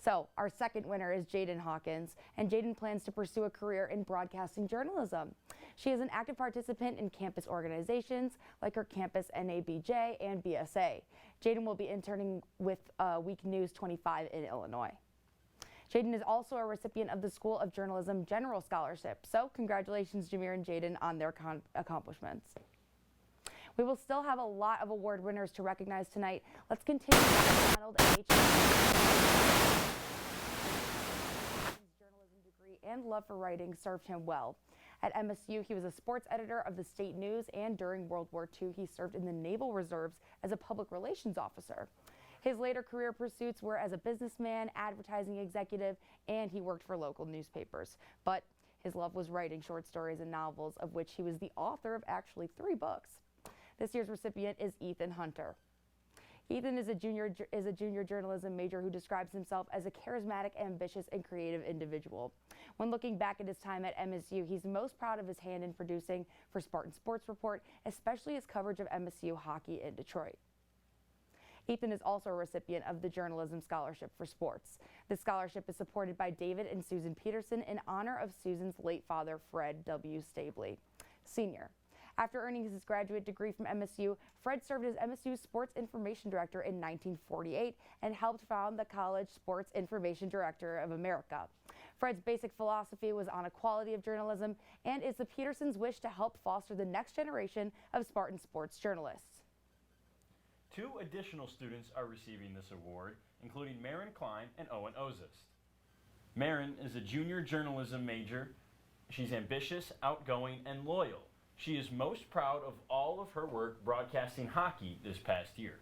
So our second winner is Jaden Hawkins, and Jaden plans to pursue a career in broadcasting journalism. She is an active participant in campus organizations like her campus NABJ and BSA. Jaden will be interning with Week News 25 in Illinois. Jaden is also a recipient of the School of Journalism General Scholarship. So congratulations, Jameer and Jaden, on their accomplishments. We will still have a lot of award winners to recognize tonight. Let's continue with Donald H. Journalism degree and love for writing served him well. At MSU, he was a sports editor of the State News, and during World War II, he served in the Naval Reserves as a public relations officer. His later career pursuits were as a businessman, advertising executive, and he worked for local newspapers. But his love was writing short stories and novels, of which he was the author of actually 3 books. This year's recipient is Ethan Hunter. Ethan is a junior journalism major who describes himself as a charismatic, ambitious, and creative individual. When looking back at his time at MSU, he's most proud of his hand in producing for Spartan Sports Report, especially his coverage of MSU hockey in Detroit. Ethan is also a recipient of the Journalism Scholarship for Sports. This scholarship is supported by David and Susan Peterson in honor of Susan's late father, Fred W. Stabley, Sr. After earning his graduate degree from MSU, Fred served as MSU's Sports Information Director in 1948 and helped found the College Sports Information Director of America. Fred's basic philosophy was on equality of journalism and is the Petersons' wish to help foster the next generation of Spartan sports journalists. 2 additional students are receiving this award, including Marin Klein and Owen Ozist. Marin is a junior journalism major. She's ambitious, outgoing, and loyal. She is most proud of all of her work broadcasting hockey this past year.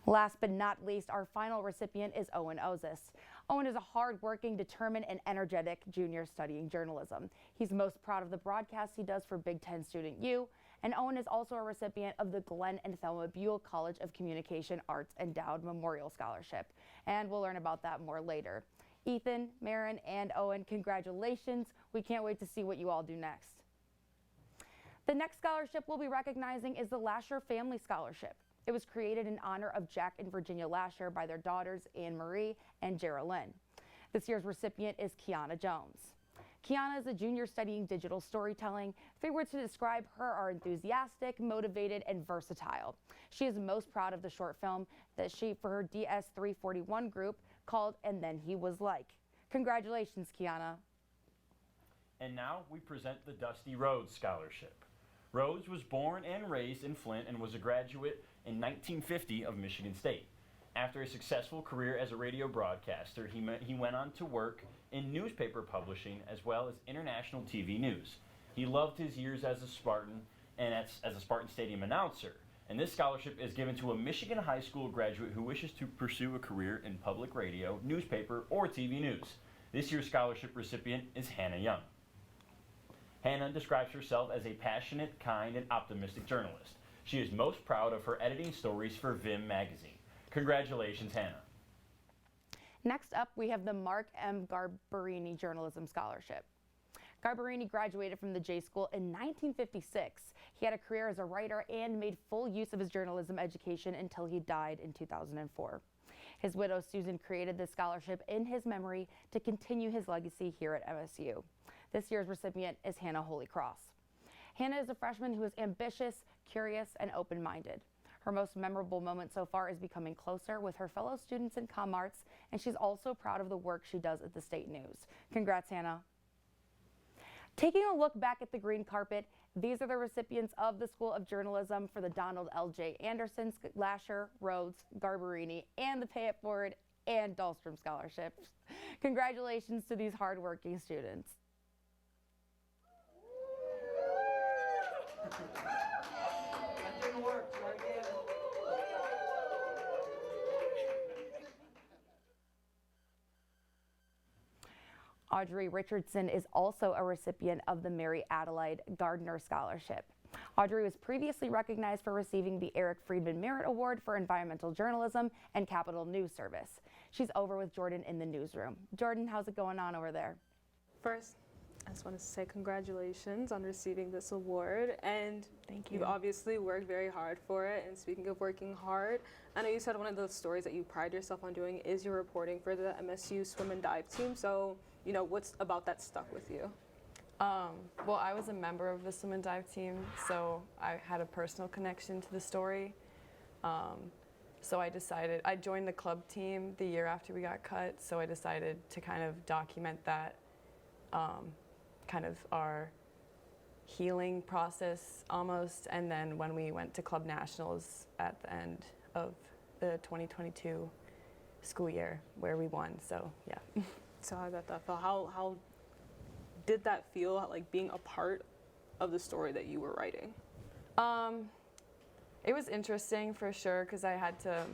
Last but not least, our final recipient is Owen Ozist. Owen is a hard-working, determined, and energetic junior studying journalism. He's most proud of the broadcasts he does for Big Ten Student U, and Owen is also a recipient of the Glenn and Thelma Buell College of Communication Arts Endowed Memorial Scholarship, and we'll learn about that more later. Ethan, Marin, and Owen, congratulations. We can't wait to see what you all do next. The next scholarship we'll be recognizing is the Lasher Family Scholarship. It was created in honor of Jack and Virginia Lasher by their daughters Anne Marie and Geraldine. This year's recipient is Kiana Jones. Kiana is a junior studying digital storytelling. 3 words to describe her are enthusiastic, motivated, and versatile. She is most proud of the short film that she, for her DS 341 group, called And Then He Was Like. Congratulations, Kiana. And now we present the Dusty Rhodes Scholarship. Rhodes was born and raised in Flint and was a graduate in 1950 of Michigan State. After a successful career as a radio broadcaster, he went on to work in newspaper publishing as well as international TV news. He loved his years as a Spartan and as a Spartan Stadium announcer. And this scholarship is given to a Michigan high school graduate who wishes to pursue a career in public radio, newspaper, or TV news. This year's scholarship recipient is Hannah Young. Hannah describes herself as a passionate, kind, and optimistic journalist. She is most proud of her editing stories for Vim magazine. Congratulations, Hannah. Next up, we have the Mark M. Garbarini Journalism Scholarship. Garbarini graduated from the J School in 1956. He had a career as a writer and made full use of his journalism education until he died in 2004. His widow, Susan, created this scholarship in his memory to continue his legacy here at MSU. This year's recipient is Hannah Holycross. Hannah is a freshman who is ambitious, curious, and open-minded. Her most memorable moment so far is becoming closer with her fellow students in Comm Arts, and she's also proud of the work she does at the State News. Congrats, Hannah. Taking a look back at the green carpet, these are the recipients of the School of Journalism for the Donald L.J. Anderson, Lasher, Rhodes, Garbarini, and the Pay It Forward and Dahlstrom Scholarships. Congratulations to these hardworking students. That didn't work. Try again. Audrey Richardson is also a recipient of the Mary Adelaide Gardner Scholarship. Audrey was previously recognized for receiving the Eric Friedman Merit Award for Environmental Journalism and Capitol News Service. She's over with Jordan in the newsroom. Jordan, how's it going on over there? First, I just wanted to say congratulations on receiving this award, and Thank you. You've obviously worked very hard for it. And speaking of working hard, I know you said one of the stories that you pride yourself on doing is your reporting for the MSU swim and dive team. So, you know, what's about that stuck with you? Well, I was a member of the swim and dive team, so I had a personal connection to the story. So I joined the club team the year after we got cut, so I decided to kind of document that, kind of our healing process almost, and then when we went to club nationals at the end of the 2022 school year where we won, so yeah. So how did that feel? How did that feel, like being a part of the story that you were writing? It was interesting for sure, because I had to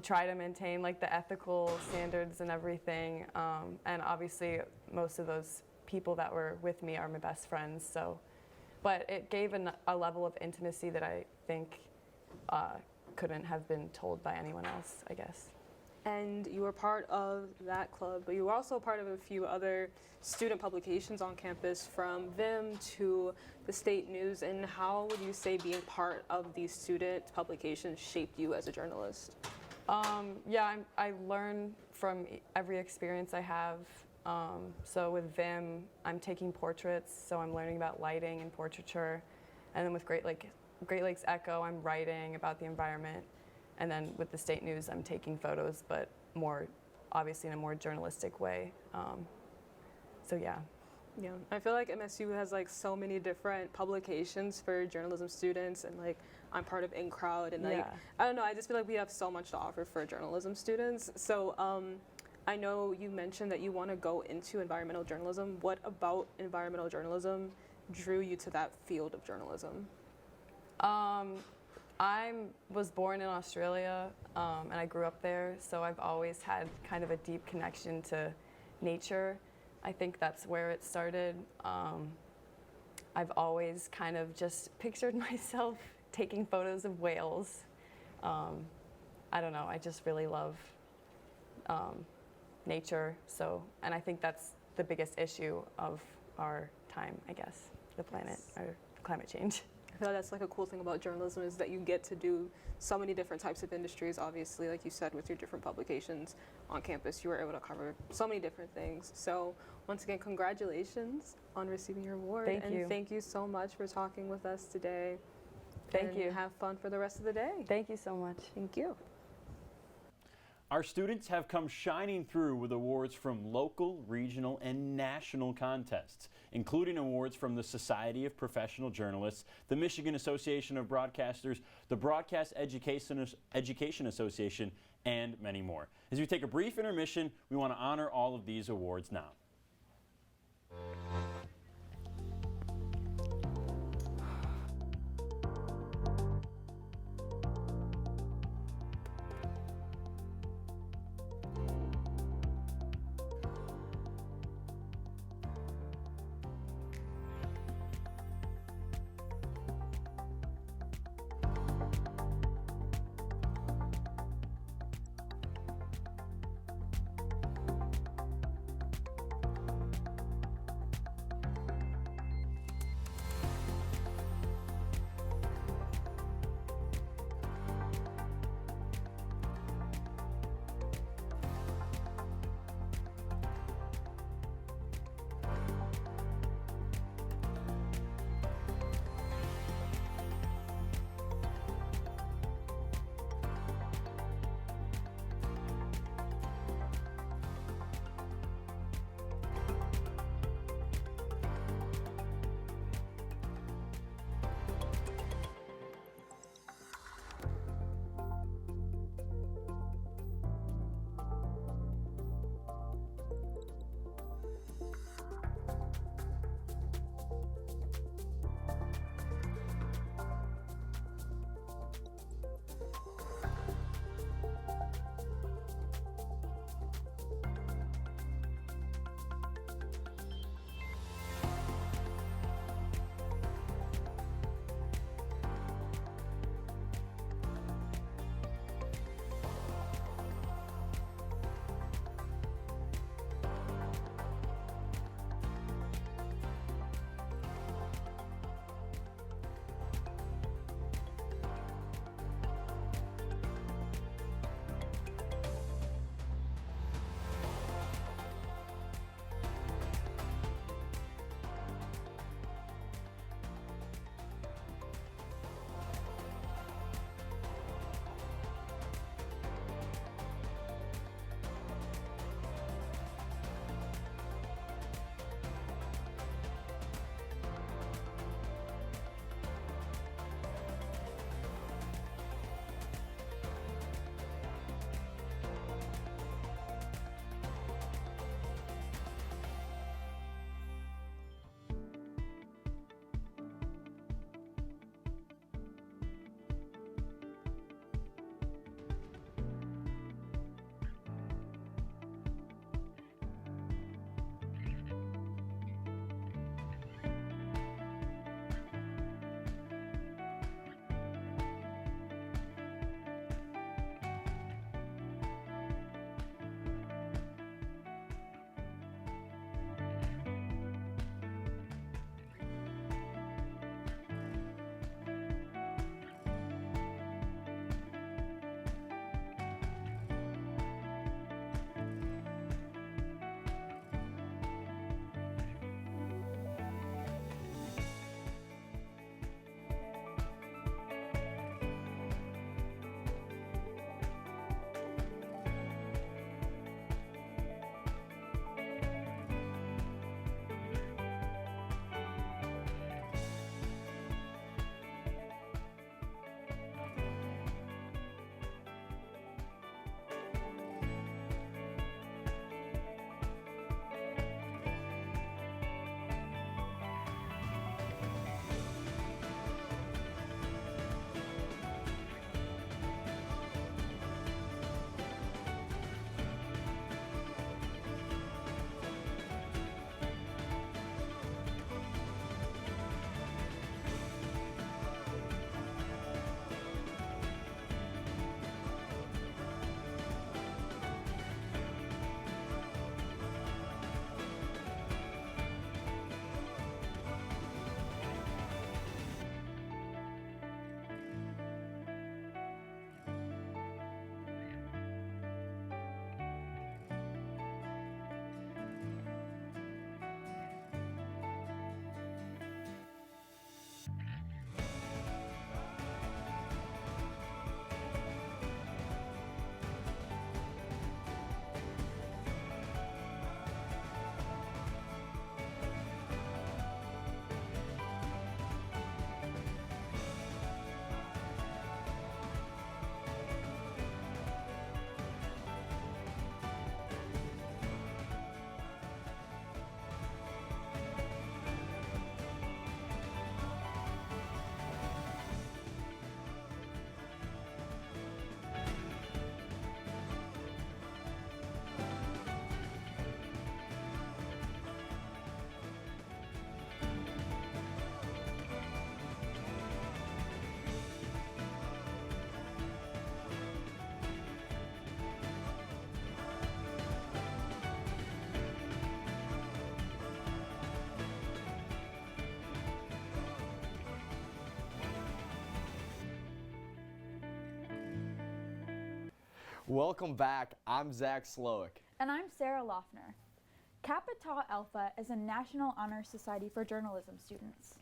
try to maintain like the ethical standards and everything, and obviously most of those people that were with me are my best friends, so, but it gave a level of intimacy that I think couldn't have been told by anyone else, I guess. And you were part of that club, but you were also part of a few other student publications on campus, from Vim to the State News. And how would you say being part of these student publications shaped you as a journalist? Yeah, I learn from every experience I have. So with Vim, I'm taking portraits, so I'm learning about lighting and portraiture. And then with Great Lakes Echo, I'm writing about the environment. And then with the State News, I'm taking photos, but more, obviously in a more journalistic way. So yeah. Yeah, I feel like MSU has like so many different publications for journalism students, and like I'm part of In Crowd, and like, Yeah. I don't know, I just feel like we have so much to offer for journalism students. So I know you mentioned that you want to go into environmental journalism. What about environmental journalism drew you to that field of journalism? I was born in Australia, and I grew up there, so I've always had kind of a deep connection to nature. I think that's where it started. I've always kind of just pictured myself taking photos of whales. I don't know, I just really love nature, so, and I think that's the biggest issue of our time, I guess, the planet, or climate change. I feel like that's like a cool thing about journalism is that you get to do so many different types of industries. Obviously, like you said, with your different publications on campus, you were able to cover so many different things. So once again, congratulations on receiving your award. Thank you. And thank you so much for talking with us today. Thank And you. Have fun for the rest of the day. Thank you so much. Thank you. Our students have come shining through with awards from local, regional, and national contests, including awards from the Society of Professional Journalists, the Michigan Association of Broadcasters, the Broadcast Education Association, and many more. As we take a brief intermission, we want to honor all of these awards now. Welcome back. I'm Zach Slowick. And I'm Sarah Loeffner. Kappa Tau Alpha is a National Honor Society for journalism students.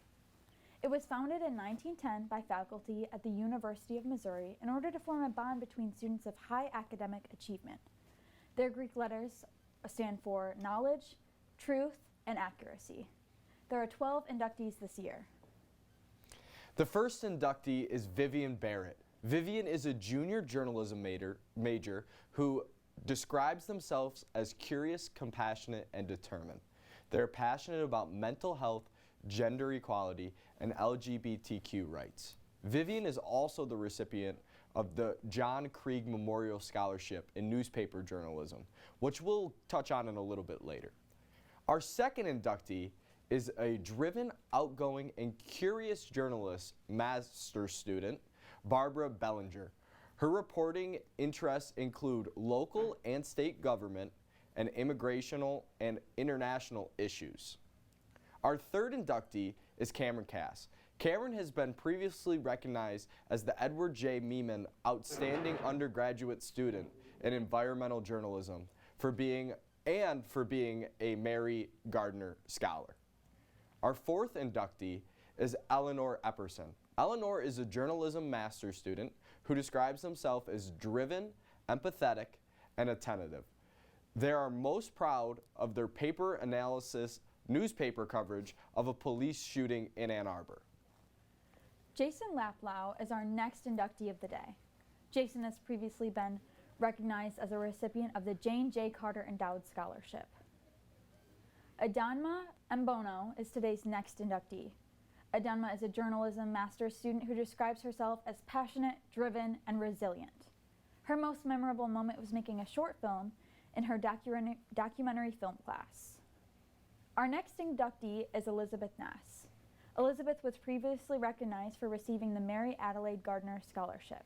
It was founded in 1910 by faculty at the University of Missouri in order to form a bond between students of high academic achievement. Their Greek letters stand for knowledge, truth, and accuracy. There are 12 inductees this year. The first inductee is Vivian Barrett. Vivian is a junior journalism major who describes themselves as curious, compassionate, and determined. They're passionate about mental health, gender equality, and LGBTQ rights. Vivian is also the recipient of the John Krieg Memorial Scholarship in newspaper journalism, which we'll touch on in a little bit later. Our second inductee is a driven, outgoing, and curious journalist master's student, Barbara Bellinger. Her reporting interests include local and state government and immigrational and international issues. Our third inductee is Cameron Cass. Cameron has been previously recognized as the Edward J. Meeman Outstanding Undergraduate Student in Environmental Journalism for being a Mary Gardner Scholar. Our fourth inductee is Eleanor Epperson. Eleanor is a journalism master's student who describes himself as driven, empathetic, and attentive. They are most proud of their paper analysis newspaper coverage of a police shooting in Ann Arbor. Jason Laplau is our next inductee of the day. Jason has previously been recognized as a recipient of the Jane J. Carter Endowed Scholarship. Adanma Mbono is today's next inductee. Adanma is a journalism master's student who describes herself as passionate, driven, and resilient. Her most memorable moment was making a short film in her documentary film class. Our next inductee is Elizabeth Nass. Elizabeth was previously recognized for receiving the Mary Adelaide Gardner Scholarship.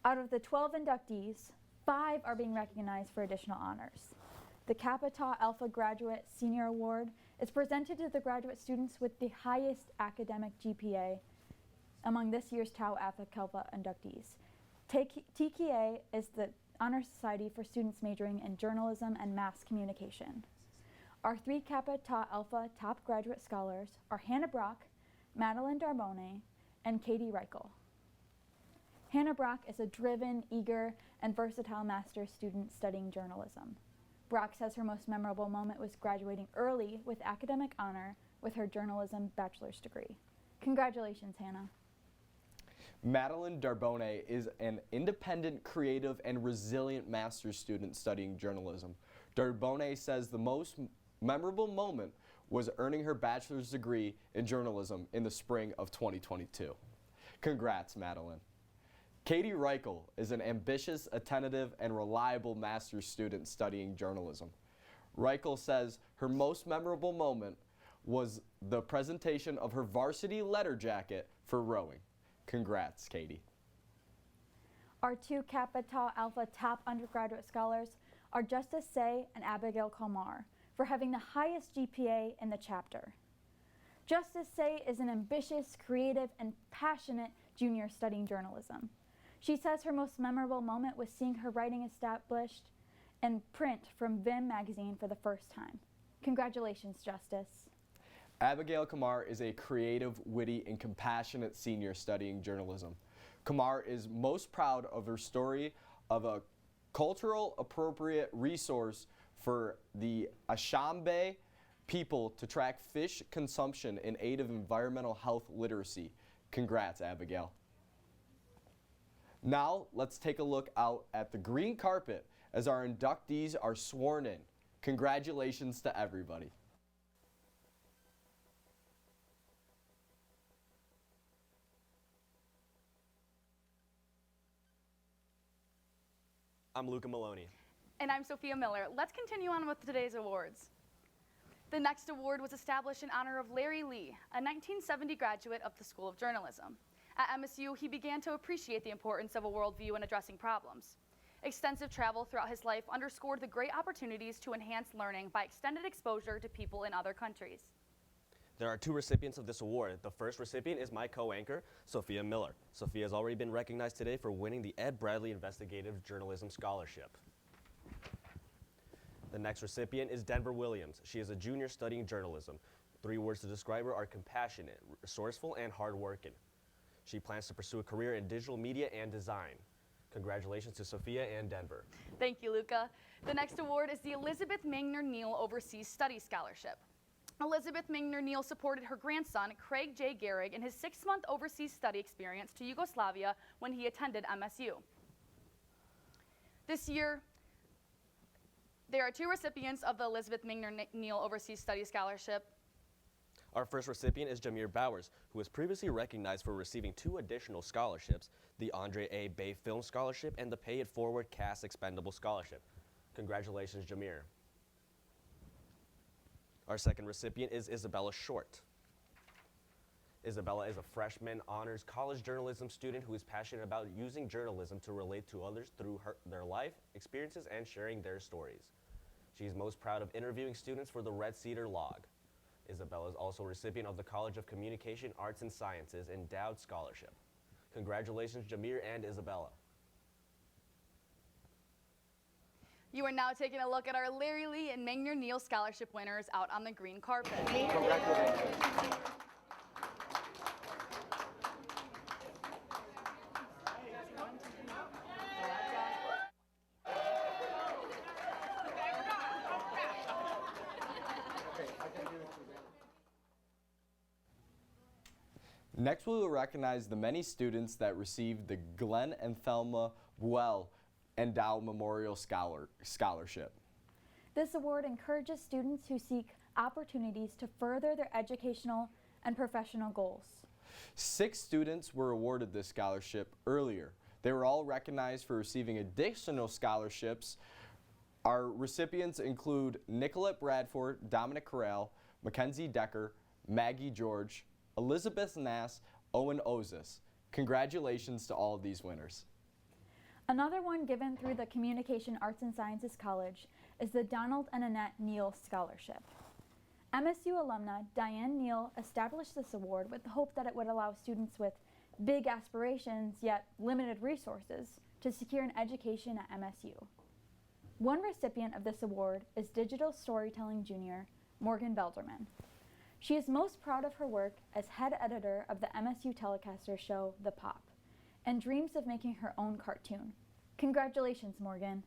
Out of the 12 inductees, 5 are being recognized for additional honors. The Kappa Tau Alpha Graduate Senior Award is presented to the graduate students with the highest academic GPA among this year's Tau Alpha Kappa inductees. TKA is the honor society for students majoring in journalism and mass communication. Our 3 Kappa Tau Alpha top graduate scholars are Hannah Brock, Madeline Darbone, and Katie Reichel. Hannah Brock is a driven, eager, and versatile master's student studying journalism. Brock says her most memorable moment was graduating early with academic honor with her journalism bachelor's degree. Congratulations, Hannah. Madeline Darbone is an independent, creative, and resilient master's student studying journalism. Darbone says the most memorable moment was earning her bachelor's degree in journalism in the spring of 2022. Congrats, Madeline. Katie Reichel is an ambitious, attentive, and reliable master's student studying journalism. Reichel says her most memorable moment was the presentation of her varsity letter jacket for rowing. Congrats, Katie. Our 2 Kappa Tau Alpha top undergraduate scholars are Justice Say and Abigail Kalmar for having the highest GPA in the chapter. Justice Say is an ambitious, creative, and passionate junior studying journalism. She says her most memorable moment was seeing her writing established in print from Vim magazine for the first time. Congratulations, Justice. Abigail Kamar is a creative, witty, and compassionate senior studying journalism. Kamar is most proud of her story of a cultural appropriate resource for the Ashambe people to track fish consumption in aid of environmental health literacy. Congrats, Abigail. Now, let's take a look out at the green carpet as our inductees are sworn in. Congratulations to everybody. I'm Luca Maloney. And I'm Sophia Miller. Let's continue on with today's awards. The next award was established in honor of Larry Lee, a 1970 graduate of the School of Journalism. At MSU, he began to appreciate the importance of a worldview in addressing problems. Extensive travel throughout his life underscored the great opportunities to enhance learning by extended exposure to people in other countries. There are two recipients of this award. The first recipient is my co-anchor, Sophia Miller. Sophia has already been recognized today for winning the Ed Bradley Investigative Journalism Scholarship. The next recipient is Denver Williams. She is a junior studying journalism. 3 words to describe her are compassionate, resourceful, and hardworking. She plans to pursue a career in digital media and design. Congratulations to Sophia and Denver. Thank you, Luca. The next award is the Elizabeth Mangner Neal Overseas Study Scholarship. Elizabeth Mangner Neal supported her grandson, Craig J. Gehrig, in his 6-month overseas study experience to Yugoslavia when he attended MSU. This year, there are 2 recipients of the Elizabeth Mangner Neal Overseas Study Scholarship. Our first recipient is Jameer Bowers, who was previously recognized for receiving 2 additional scholarships, the Andre A. Bay Film Scholarship and the Pay It Forward Cast Expendable Scholarship. Congratulations, Jameer. Our second recipient is Isabella Short. Isabella is a freshman honors college journalism student who is passionate about using journalism to relate to others through their life experiences and sharing their stories. She is most proud of interviewing students for the Red Cedar Log. Isabella is also a recipient of the College of Communication, Arts and Sciences Endowed Scholarship. Congratulations, Jameer and Isabella. You are now taking a look at our Larry Lee and Mangner Neal Scholarship winners out on the green carpet. Next, we will recognize the many students that received the Glenn and Thelma Buell Endowed Memorial Scholarship. This award encourages students who seek opportunities to further their educational and professional goals. 6 students were awarded this scholarship earlier. They were all recognized for receiving additional scholarships. Our recipients include Nicolette Bradford, Dominic Corral, Mackenzie Decker, Maggie George, Elizabeth Nass, Owen Ozis. Congratulations to all of these winners. Another one given through the Communication Arts and Sciences College is the Donald and Annette Neal Scholarship. MSU alumna Diane Neal established this award with the hope that it would allow students with big aspirations yet limited resources to secure an education at MSU. One recipient of this award is digital storytelling junior Morgan Belderman. She is most proud of her work as head editor of the MSU Telecaster show The Pop, and dreams of making her own cartoon. Congratulations, Morgan.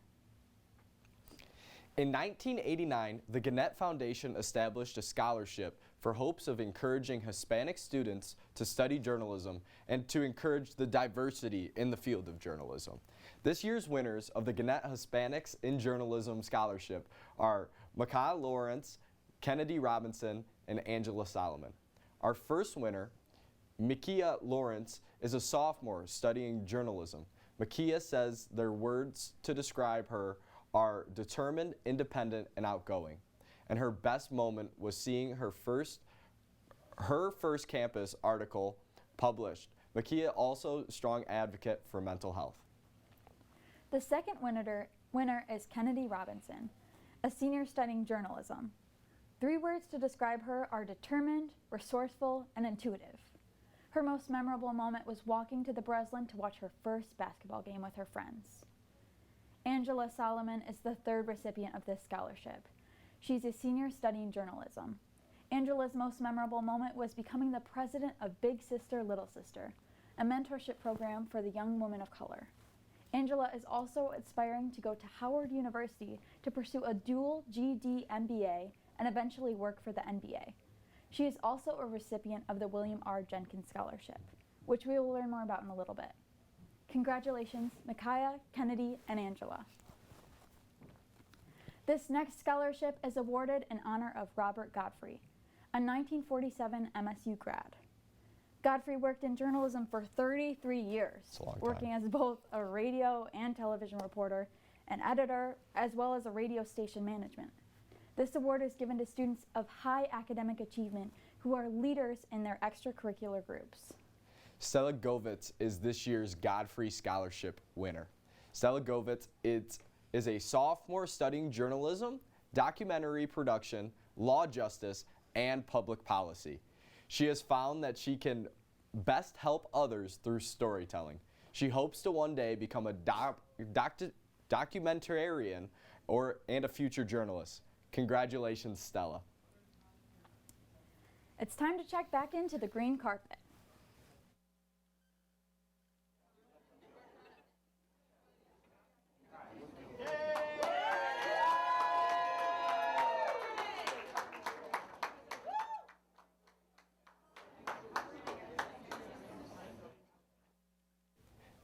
In 1989, the Gannett Foundation established a scholarship for hopes of encouraging Hispanic students to study journalism and to encourage the diversity in the field of journalism. This year's winners of the Gannett Hispanics in Journalism Scholarship are Micah Lawrence, Kennedy Robinson, and Angela Solomon. Our first winner, Mikia Lawrence, is a sophomore studying journalism. Mikia says their words to describe her are determined, independent, and outgoing. And her best moment was seeing her first campus article published. Mikia also a strong advocate for mental health. The second winner is Kennedy Robinson, a senior studying journalism. 3 words to describe her are determined, resourceful, and intuitive. Her most memorable moment was walking to the Breslin to watch her first basketball game with her friends. Angela Solomon is the 3rd recipient of this scholarship. She's a senior studying journalism. Angela's most memorable moment was becoming the president of Big Sister Little Sister, a mentorship program for the young women of color. Angela is also aspiring to go to Howard University to pursue a dual GD MBA and eventually work for the NBA. She is also a recipient of the William R. Jenkins Scholarship, which we will learn more about in a little bit. Congratulations, Micaiah, Kennedy, and Angela. This next scholarship is awarded in honor of Robert Godfrey, a 1947 MSU grad. Godfrey worked in journalism for 33 years, working as both a radio and television reporter, an editor, as well as a radio station management. This award is given to students of high academic achievement who are leaders in their extracurricular groups. Stella Govitz is this year's Godfrey Scholarship winner. Stella Govitz is a sophomore studying journalism, documentary production, law justice, and public policy. She has found that she can best help others through storytelling. She hopes to one day become a documentarian and a future journalist. Congratulations, Stella. It's time to check back into the green carpet.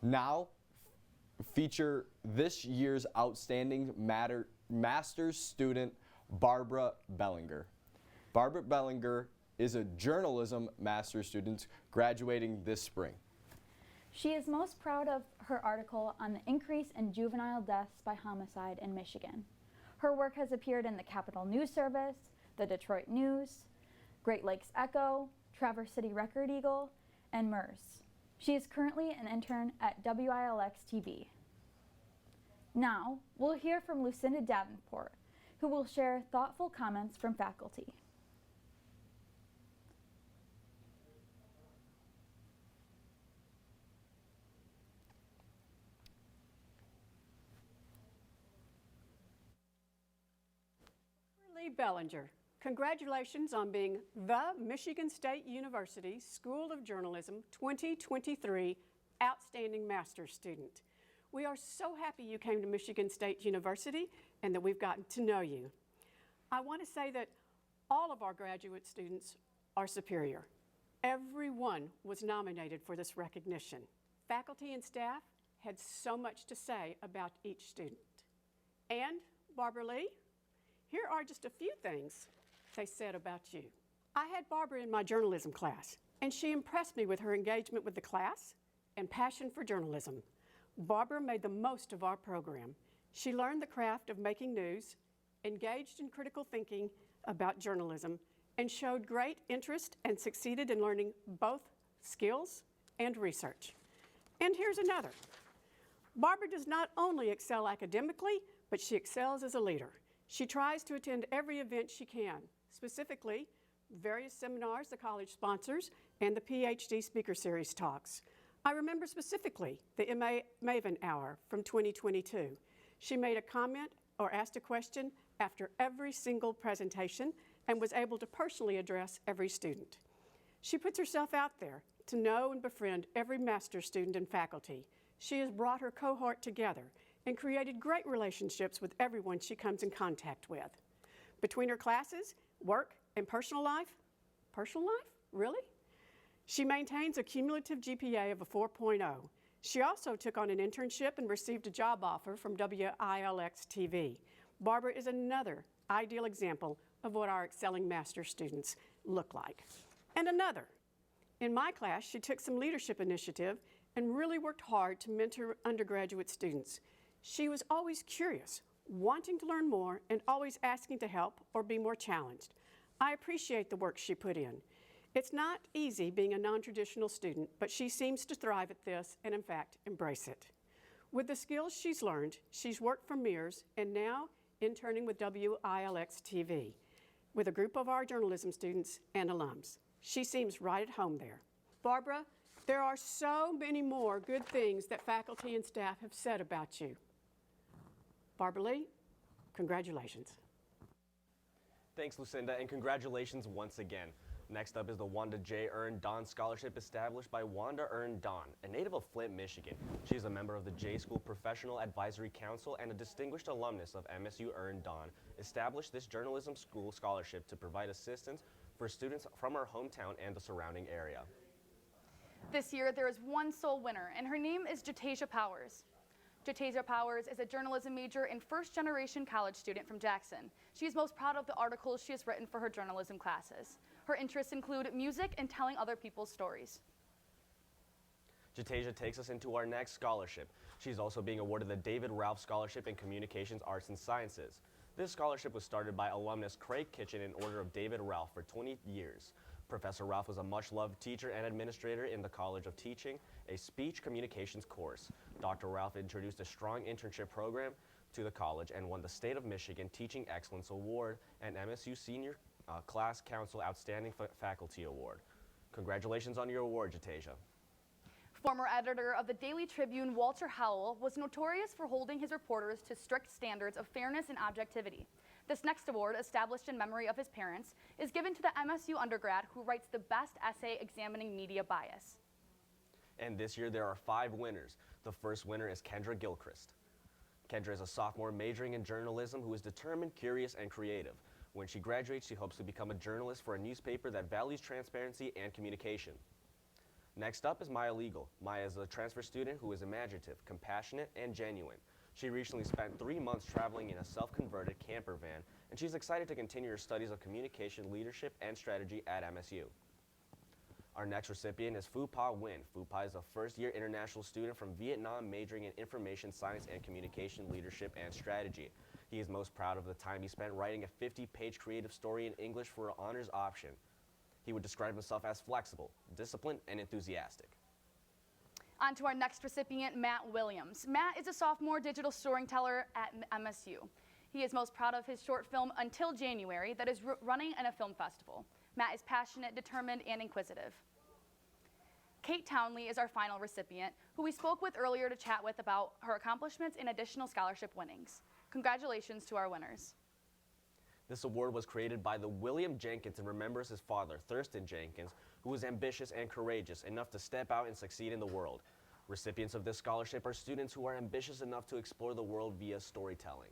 Now, feature this year's outstanding master's student, Barbara Bellinger. Barbara Bellinger is a journalism master's student graduating this spring. She is most proud of her article on the increase in juvenile deaths by homicide in Michigan. Her work has appeared in the Capitol News Service, the Detroit News, Great Lakes Echo, Traverse City Record Eagle, and MERS. She is currently an intern at WILX TV. Now, we'll hear from Lucinda Davenport, who will share thoughtful comments from faculty. Lee Bellinger, congratulations on being the Michigan State University School of Journalism 2023 Outstanding Master's Student. We are so happy you came to Michigan State University and that we've gotten to know you. I want to say that all of our graduate students are superior. Everyone was nominated for this recognition. Faculty and staff had so much to say about each student. And Barbara Lee, here are just a few things they said about you. I had Barbara in my journalism class, and she impressed me with her engagement with the class and passion for journalism. Barbara made the most of our program. She learned the craft of making news, engaged in critical thinking about journalism, and showed great interest and succeeded in learning both skills and research. And here's another. Barbara does not only excel academically, but she excels as a leader. She tries to attend every event she can, specifically various seminars the college sponsors and the PhD Speaker Series talks. I remember specifically the MA Maven Hour from 2022. She made a comment or asked a question after every single presentation and was able to personally address every student. She puts herself out there to know and befriend every master's student and faculty. She has brought her cohort together and created great relationships with everyone she comes in contact with. Between her classes, work, and personal life, really? She maintains a cumulative GPA of a 4.0. She also took on an internship and received a job offer from WILX TV. Barbara is another ideal example of what our excelling master's students look like. And another, in my class, she took some leadership initiative and really worked hard to mentor undergraduate students. She was always curious, wanting to learn more, and always asking to help or be more challenged. I appreciate the work she put in. It's not easy being a non-traditional student, but she seems to thrive at this and, in fact, embrace it. With the skills she's learned, she's worked for MERS and now interning with WILX TV with a group of our journalism students and alums. She seems right at home there. Barbara, there are so many more good things that faculty and staff have said about you. Barbara Lee, congratulations. Thanks, Lucinda, and congratulations once again. Next up is the Wanda J. Earn Don Scholarship established by Wanda Earn Don, a native of Flint, Michigan. She is a member of the J School Professional Advisory Council and a distinguished alumnus of MSU Earn Don. Established this journalism school scholarship to provide assistance for students from her hometown and the surrounding area. This year, there is one sole winner, and her name is Jatasia Powers. Jatasia Powers is a journalism major and first-generation college student from Jackson. She is most proud of the articles she has written for her journalism classes. Her interests include music and telling other people's stories. Jatasia takes us into our next scholarship. She's also being awarded the David Ralph Scholarship in Communications, Arts, and Sciences. This scholarship was started by alumnus Craig Kitchen in order of David Ralph for 20 years. Professor Ralph was a much-loved teacher and administrator in the College of Teaching, a speech communications course. Dr. Ralph introduced a strong internship program to the college and won the State of Michigan Teaching Excellence Award and MSU Senior Class Council Outstanding Faculty Award. Congratulations on your award, Jatasia. Former editor of the Daily Tribune, Walter Howell, was notorious for holding his reporters to strict standards of fairness and objectivity. This next award, established in memory of his parents, is given to the MSU undergrad who writes the best essay examining media bias. And this year there are 5 winners. The first winner is Kendra Gilchrist. Kendra is a sophomore majoring in journalism who is determined, curious, and creative. When she graduates, she hopes to become a journalist for a newspaper that values transparency and communication. Next up is Maya Legal. Maya is a transfer student who is imaginative, compassionate, and genuine. She recently spent 3 months traveling in a self-converted camper van, and she's excited to continue her studies of communication, leadership, and strategy at MSU. Our next recipient is Phu Pa Nguyen. Phu Pa is a first-year international student from Vietnam majoring in information science and communication, leadership, and strategy. He is most proud of the time he spent writing a 50-page creative story in English for an honors option. He would describe himself as flexible, disciplined, and enthusiastic. On to our next recipient, Matt Williams. Matt is a sophomore digital storyteller at MSU. He is most proud of his short film, Until January, that is running in a film festival. Matt is passionate, determined, and inquisitive. Kate Townley is our final recipient, who we spoke with earlier to chat with about her accomplishments and additional scholarship winnings. Congratulations to our winners. This award was created by the William Jenkins and remembers his father, Thurston Jenkins, who was ambitious and courageous enough to step out and succeed in the world. Recipients of this scholarship are students who are ambitious enough to explore the world via storytelling.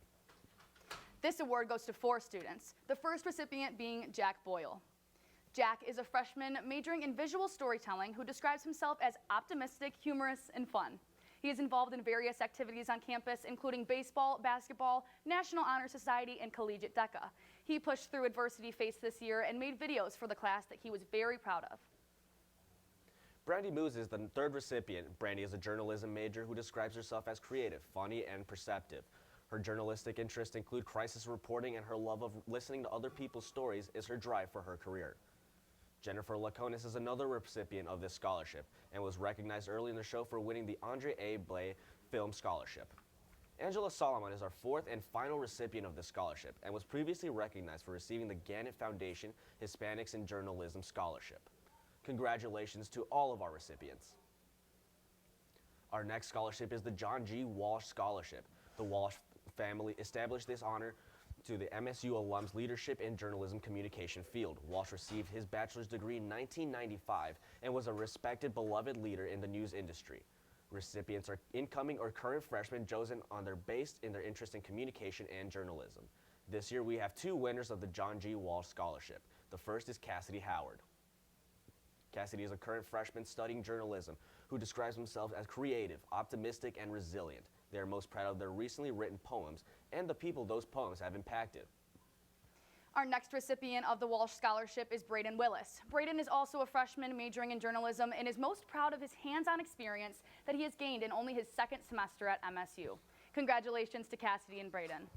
This award goes to 4 students, the first recipient being Jack Boyle. Jack is a freshman majoring in visual storytelling who describes himself as optimistic, humorous, and fun. He is involved in various activities on campus, including baseball, basketball, National Honor Society, and Collegiate DECA. He pushed through adversity faced this year and made videos for the class that he was very proud of. Brandy Moose is the 3rd recipient. Brandy is a journalism major who describes herself as creative, funny, and perceptive. Her journalistic interests include crisis reporting, and her love of listening to other people's stories is her drive for her career. Jennifer Laconis is another recipient of this scholarship and was recognized early in the show for winning the Andre A. Blay Film Scholarship. Angela Solomon is our 4th and final recipient of this scholarship and was previously recognized for receiving the Gannett Foundation Hispanics in Journalism Scholarship. Congratulations to all of our recipients. Our next scholarship is the John G. Walsh Scholarship. The Walsh family established this honor to the MSU alums leadership in journalism communication field. Walsh received his bachelor's degree in 1995 and was a respected, beloved leader in the news industry. Recipients are incoming or current freshmen chosen on their based in their interest in communication and journalism. This year we have 2 winners of the John G. Walsh Scholarship. The first is Cassidy Howard. Cassidy is a current freshman studying journalism who describes himself as creative, optimistic, and resilient. They are most proud of their recently written poems and the people those poems have impacted. Our next recipient of the Walsh Scholarship is Braden Willis. Braden is also a freshman majoring in journalism and is most proud of his hands-on experience that he has gained in only his 2nd semester at MSU. Congratulations to Cassidy and Braden.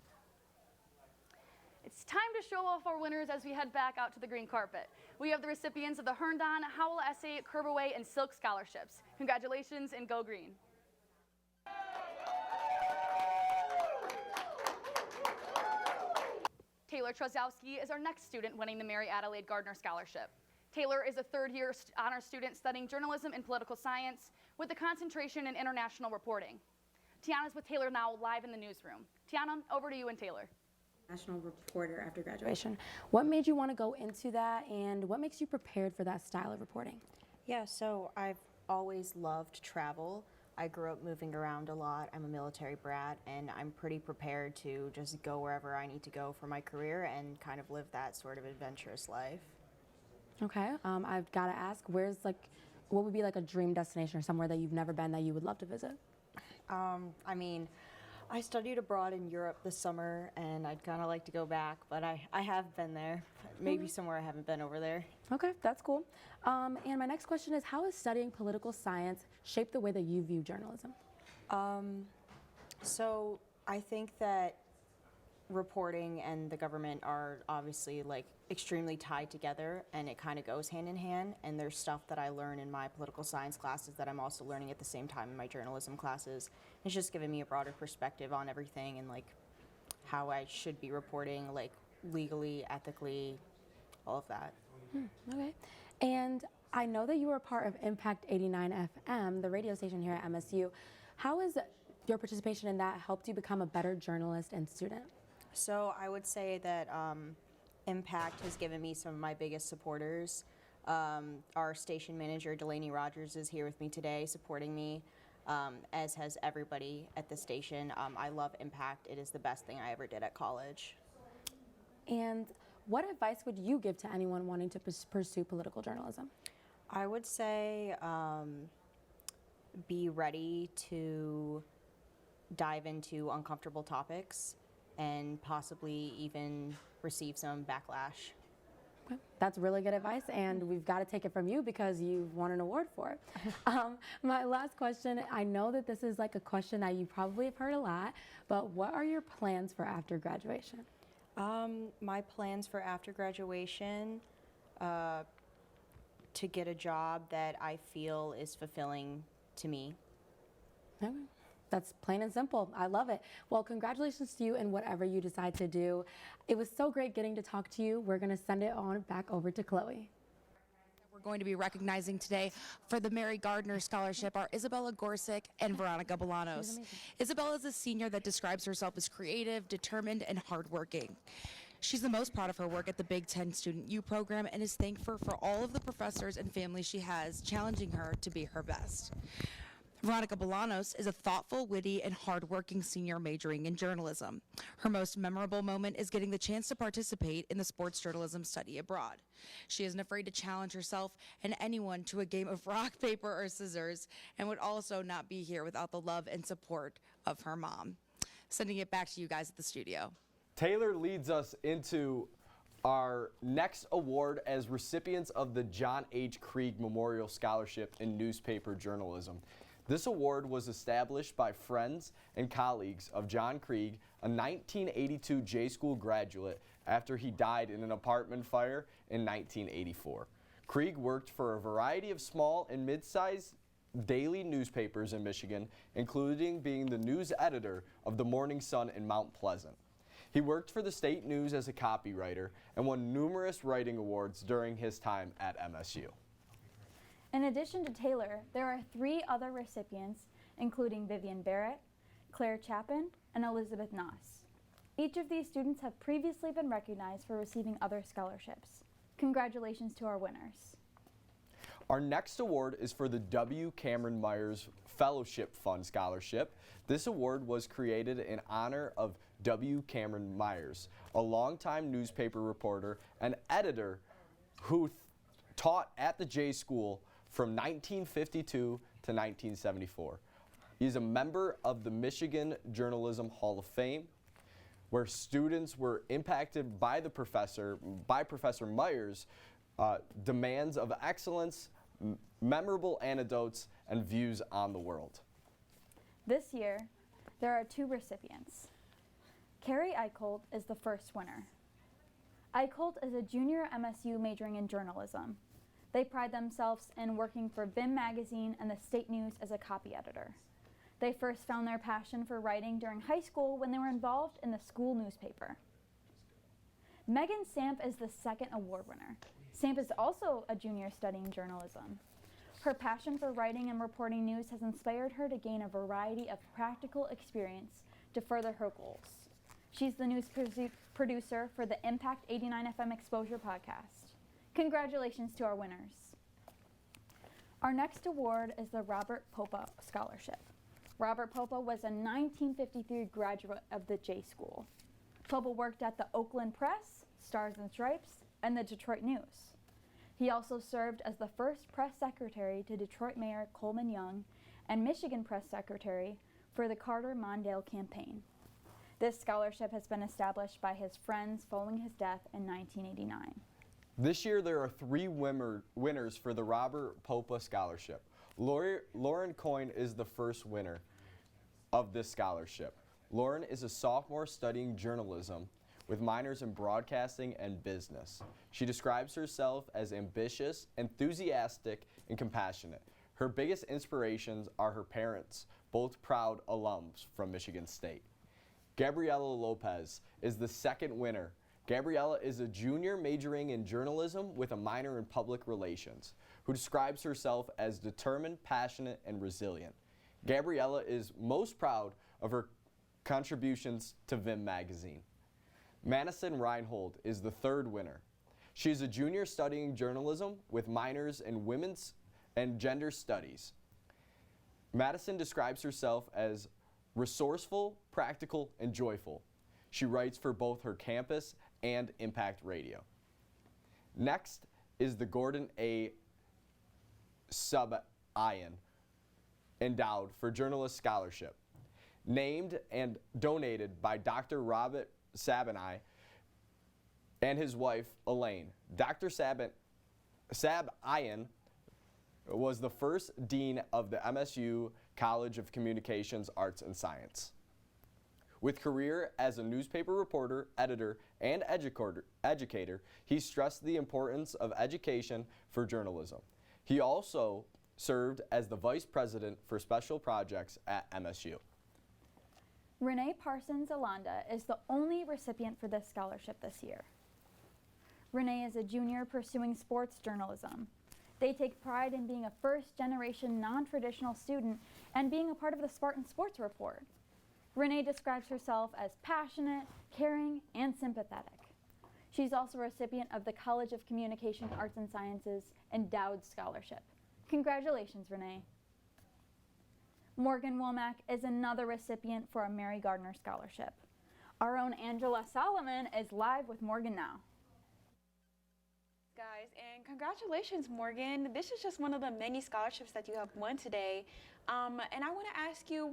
It's time to show off our winners as we head back out to the green carpet. We have the recipients of the Herndon, Howell Essay, Curberway, and Silk Scholarships. Congratulations and go green. Taylor Trozowski is our next student winning the Mary Adelaide Gardner Scholarship. Taylor is a 3rd-year honor student studying journalism and political science with a concentration in international reporting. Tiana's with Taylor now live in the newsroom. Tiana, over to you and Taylor. National reporter after graduation. What made you want to go into that, and what makes you prepared for that style of reporting? Yeah, so I've always loved travel. I grew up moving around a lot. I'm a military brat, and I'm pretty prepared to just go wherever I need to go for my career and kind of live that sort of adventurous life. Okay, I've got to ask, what would be like a dream destination or somewhere that you've never been that you would love to visit? I mean, I studied abroad in Europe this summer, and I'd kind of like to go back, but I have been there. Maybe somewhere I haven't been over there. Okay, that's cool. And my next question is, how has studying political science shaped the way that you view journalism? So I think that reporting and the government are obviously like extremely tied together, and it kind of goes hand in hand, and there's stuff that I learn in my political science classes that I'm also learning at the same time in my journalism classes. It's just giving me a broader perspective on everything and like how I should be reporting, like legally, ethically, all of that. Okay. And I know that you were part of Impact 89 FM, the radio station here at MSU. How has your participation in that helped you become a better journalist and student? So I would say that Impact has given me some of my biggest supporters. Our station manager, Delaney Rogers, is here with me today supporting me, as has everybody at the station. I love Impact. It is the best thing I ever did at college. And what advice would you give to anyone wanting to pursue political journalism? I would say be ready to dive into uncomfortable topics and possibly even receive some backlash. Okay. That's really good advice, and we've got to take it from you because you've won an award for it. My last question, I know that this is like a question that you probably have heard a lot, but what are your plans for after graduation? My plans for after graduation, to get a job that I feel is fulfilling to me. Okay. That's plain and simple. I love it. Well, congratulations to you in whatever you decide to do. It was so great getting to talk to you. We're going to send it on back over to Chloe. We're going to be recognizing today for the Mary Gardner Scholarship are Isabella Gorsick and Veronica Bolanos. Isabella is a senior that describes herself as creative, determined, and hardworking. She's the most proud of her work at the Big Ten Student U program and is thankful for all of the professors and families she has, challenging her to be her best. Veronica Bolanos is a thoughtful, witty, and hardworking senior majoring in journalism. Her most memorable moment is getting the chance to participate in the sports journalism study abroad. She isn't afraid to challenge herself and anyone to a game of rock, paper, or scissors, and would also not be here without the love and support of her mom. Sending it back to you guys at the studio. Taylor leads us into our next award as recipients of the John H. Krieg Memorial Scholarship in Newspaper Journalism. This award was established by friends and colleagues of John Krieg, a 1982 J School graduate, after he died in an apartment fire in 1984. Krieg worked for a variety of small and mid-sized daily newspapers in Michigan, including being the news editor of the Morning Sun in Mount Pleasant. He worked for the State News as a copywriter and won numerous writing awards during his time at MSU. In addition to Taylor, there are 3 other recipients, including Vivian Barrett, Claire Chapin, and Elizabeth Noss. Each of these students have previously been recognized for receiving other scholarships. Congratulations to our winners. Our next award is for the W. Cameron Myers Fellowship Fund Scholarship. This award was created in honor of W. Cameron Myers, a longtime newspaper reporter and editor who taught at the J School from 1952 to 1974. He's a member of the Michigan Journalism Hall of Fame, where students were impacted by Professor Myers' demands of excellence, memorable anecdotes, and views on the world. This year, there are 2 recipients. Carrie Eicholt is the first winner. Eicholt is a junior at MSU majoring in journalism. They pride themselves in working for Vim Magazine and the State News as a copy editor. They first found their passion for writing during high school when they were involved in the school newspaper. Megan Samp is the second award winner. Samp is also a junior studying journalism. Her passion for writing and reporting news has inspired her to gain a variety of practical experience to further her goals. She's the news producer for the Impact 89 FM Exposure podcast. Congratulations to our winners. Our next award is the Robert Popa Scholarship. Robert Popa was a 1953 graduate of the J School. Popa worked at the Oakland Press, Stars and Stripes, and the Detroit News. He also served as the first press secretary to Detroit Mayor Coleman Young and Michigan press secretary for the Carter Mondale campaign. This scholarship has been established by his friends following his death in 1989. This year, there are 3 winners for the Robert Popa Scholarship. Lauren Coyne is the first winner of this scholarship. Lauren is a sophomore studying journalism with minors in broadcasting and business. She describes herself as ambitious, enthusiastic, and compassionate. Her biggest inspirations are her parents, both proud alums from Michigan State. Gabriela Lopez is the second winner Gabriella is a junior majoring in journalism with a minor in public relations, who describes herself as determined, passionate, and resilient. Gabriella is most proud of her contributions to Vim magazine. Madison Reinhold is the third winner. She is a junior studying journalism with minors in women's and gender studies. Madison describes herself as resourceful, practical, and joyful. She writes for both her campus and Impact Radio. Next is the Gordon A. Subayan Endowed for Journalist Scholarship, named and donated by Dr. Robert Sabanai and his wife, Elaine. Dr. Sabayan was the first dean of the MSU College of Communications, Arts, and Science. With career as a newspaper reporter, editor, and educator, he stressed the importance of education for journalism. He also served as the vice president for special projects at MSU. Renee Parsons Alanda is the only recipient for this scholarship this year. Renee is a junior pursuing sports journalism. They take pride in being a first-generation non-traditional student and being a part of the Spartan Sports Report. Renee describes herself as passionate, caring, and sympathetic. She's also a recipient of the College of Communication, Arts, and Sciences Endowed Scholarship. Congratulations, Renee. Morgan Womack is another recipient for a Mary Gardner Scholarship. Our own Angela Solomon is live with Morgan now. Guys, and congratulations, Morgan. This is just one of the many scholarships that you have won today. And I want to ask you,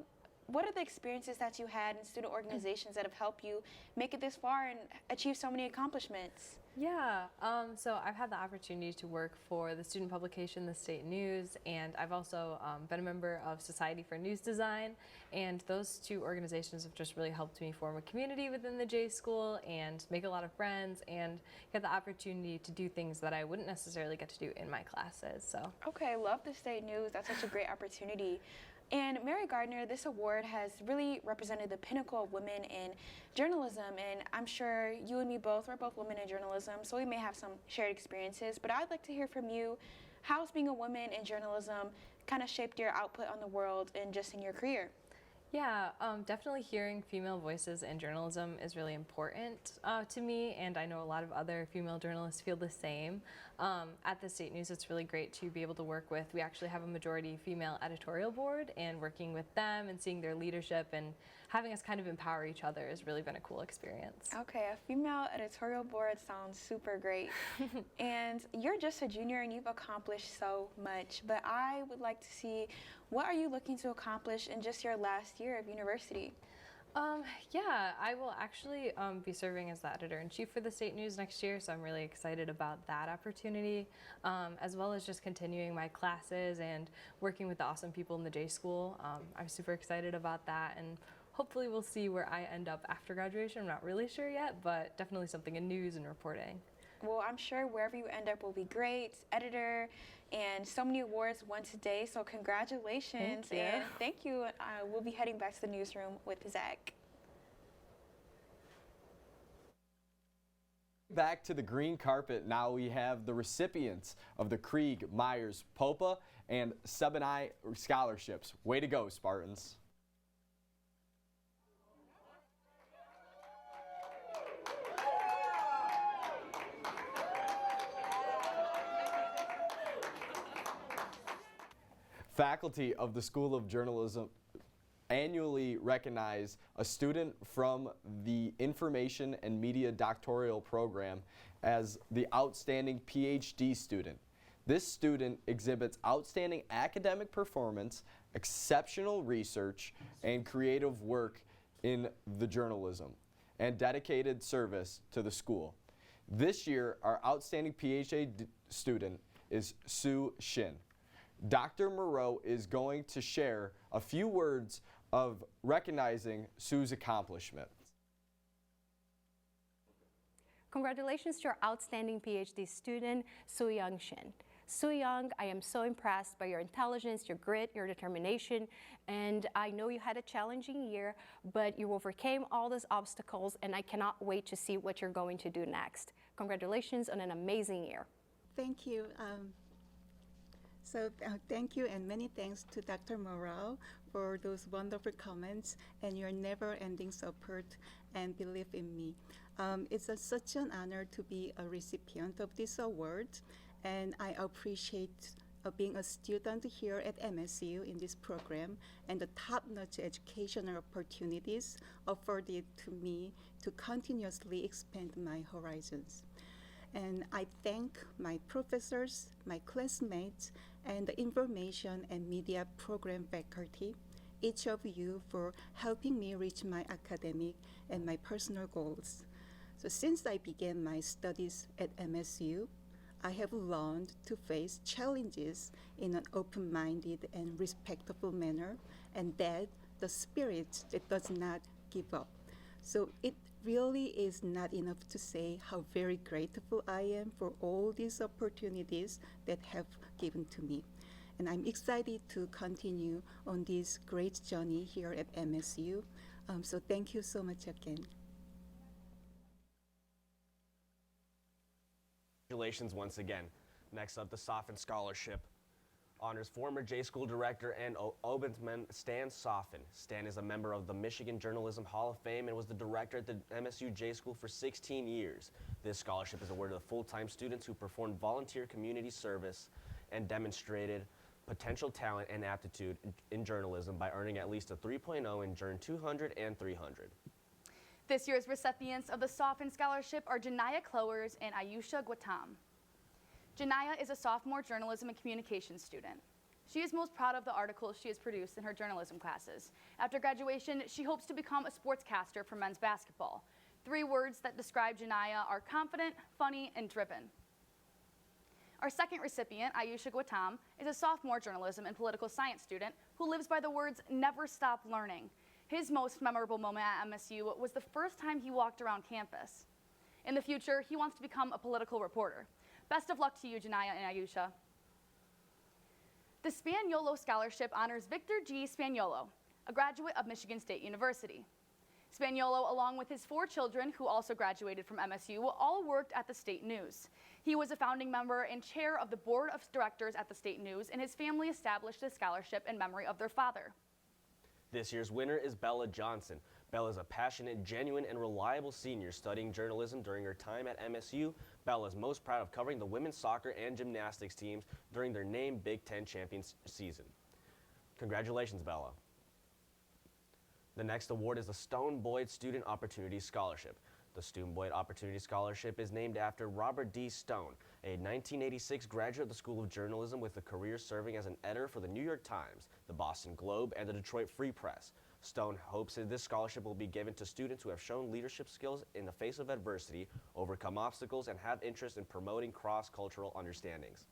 what are the experiences that you had in student organizations that have helped you make it this far and achieve so many accomplishments? Yeah, so I've had the opportunity to work for the student publication, the State News, and I've also been a member of Society for News Design, and those two organizations have just really helped me form a community within the J School and make a lot of friends and get the opportunity to do things that I wouldn't necessarily get to do in my classes. So. Okay, love the State News. That's such a great opportunity. And Mary Gardner, this award has really represented the pinnacle of women in journalism, and I'm sure you and me both, we're both women in journalism, so we may have some shared experiences, but I'd like to hear from you, how's being a woman in journalism kind of shaped your output on the world and just in your career? Yeah, definitely hearing female voices in journalism is really important to me, and I know a lot of other female journalists feel the same. At the State News, it's really great to be able to work with, we actually have a majority female editorial board, and working with them and seeing their leadership and having us kind of empower each other has really been a cool experience. Okay, a female editorial board sounds super great. And you're just a junior and you've accomplished so much, but I would like to see, what are you looking to accomplish in just your last year of university? Yeah, I will actually be serving as the editor-in-chief for the State News next year, so I'm really excited about that opportunity, as well as just continuing my classes and working with the awesome people in the J School. I'm super excited about that, and hopefully we'll see where I end up after graduation. I'm not really sure yet, but definitely something in news and reporting. Well, I'm sure wherever you end up will be great. Editor, and so many awards won today, so congratulations. Thank you. And thank you. We'll be heading back to the newsroom with Zach. Back to the green carpet, now we have the recipients of the Krieg, Myers, Popa, and Sebenai scholarships. Way to go, Spartans. Faculty of the School of Journalism annually recognize a student from the Information and Media Doctoral Program as the Outstanding PhD student. This student exhibits outstanding academic performance, exceptional research, and creative work in the journalism, and dedicated service to the school. This year, our outstanding PhD student is Sue Shin. Dr. Moreau is going to share a few words of recognizing Sue's accomplishments. Congratulations to our outstanding PhD student, Soo Young Shin. so young. I am so impressed by your intelligence, your grit, your determination, and I know you had a challenging year, but you overcame all those obstacles, and I cannot wait to see what you're going to do next. Congratulations on an amazing year. Thank you. Thank you and many thanks to Dr. Morrell for those wonderful comments and your never-ending support and belief in me. It's such an honor to be a recipient of this award, and I appreciate being a student here at MSU in this program and the top-notch educational opportunities afforded to me to continuously expand my horizons. And I thank my professors, my classmates, and the information and media program faculty, each of you for helping me reach my academic and my personal goals. So since I began my studies at MSU, I have learned to face challenges in an open-minded and respectful manner, and that the spirit that does not give up. So it really is not enough to say how very grateful I am for all these opportunities that have given to me. And I'm excited to continue on this great journey here at MSU. So thank you so much again. Congratulations once again. Next up, the Soffin Scholarship honors former J School Director and Ombudsman Stan Soffin. Stan is a member of the Michigan Journalism Hall of Fame and was the director at the MSU J School for 16 years. This scholarship is awarded to full-time students who performed volunteer community service and demonstrated potential talent and aptitude in journalism by earning at least a 3.0 in Journ 200 and 300. This year's recipients of the Soffin Scholarship are Janaya Clowers and Ayusha Gwatam. Janaya is a sophomore journalism and communications student. She is most proud of the articles she has produced in her journalism classes. After graduation, she hopes to become a sportscaster for men's basketball. 3 words that describe Janaya are confident, funny, and driven. Our second recipient, Ayusha Gwatam, is a sophomore journalism and political science student who lives by the words, never stop learning. His most memorable moment at MSU was the first time he walked around campus. In the future, he wants to become a political reporter. Best of luck to you, Janaya and Ayusha. The Spaniolo Scholarship honors Victor G. Spaniolo, a graduate of Michigan State University. Spaniolo, along with his 4 children who also graduated from MSU, all worked at the State News. He was a founding member and chair of the board of directors at the State News, and his family established the scholarship in memory of their father. This year's winner is Bella Johnson. Bella is a passionate, genuine, and reliable senior studying journalism during her time at MSU. Bella is most proud of covering the women's soccer and gymnastics teams during their named Big Ten champions season. Congratulations, Bella. The next award is the Stone Boyd Student Opportunity Scholarship. The Stone Boyd Opportunity Scholarship is named after Robert D. Stone, a 1986 graduate of the School of Journalism with a career serving as an editor for the New York Times, the Boston Globe, and the Detroit Free Press. Stone hopes that this scholarship will be given to students who have shown leadership skills in the face of adversity, overcome obstacles, and have interest in promoting cross-cultural understandings.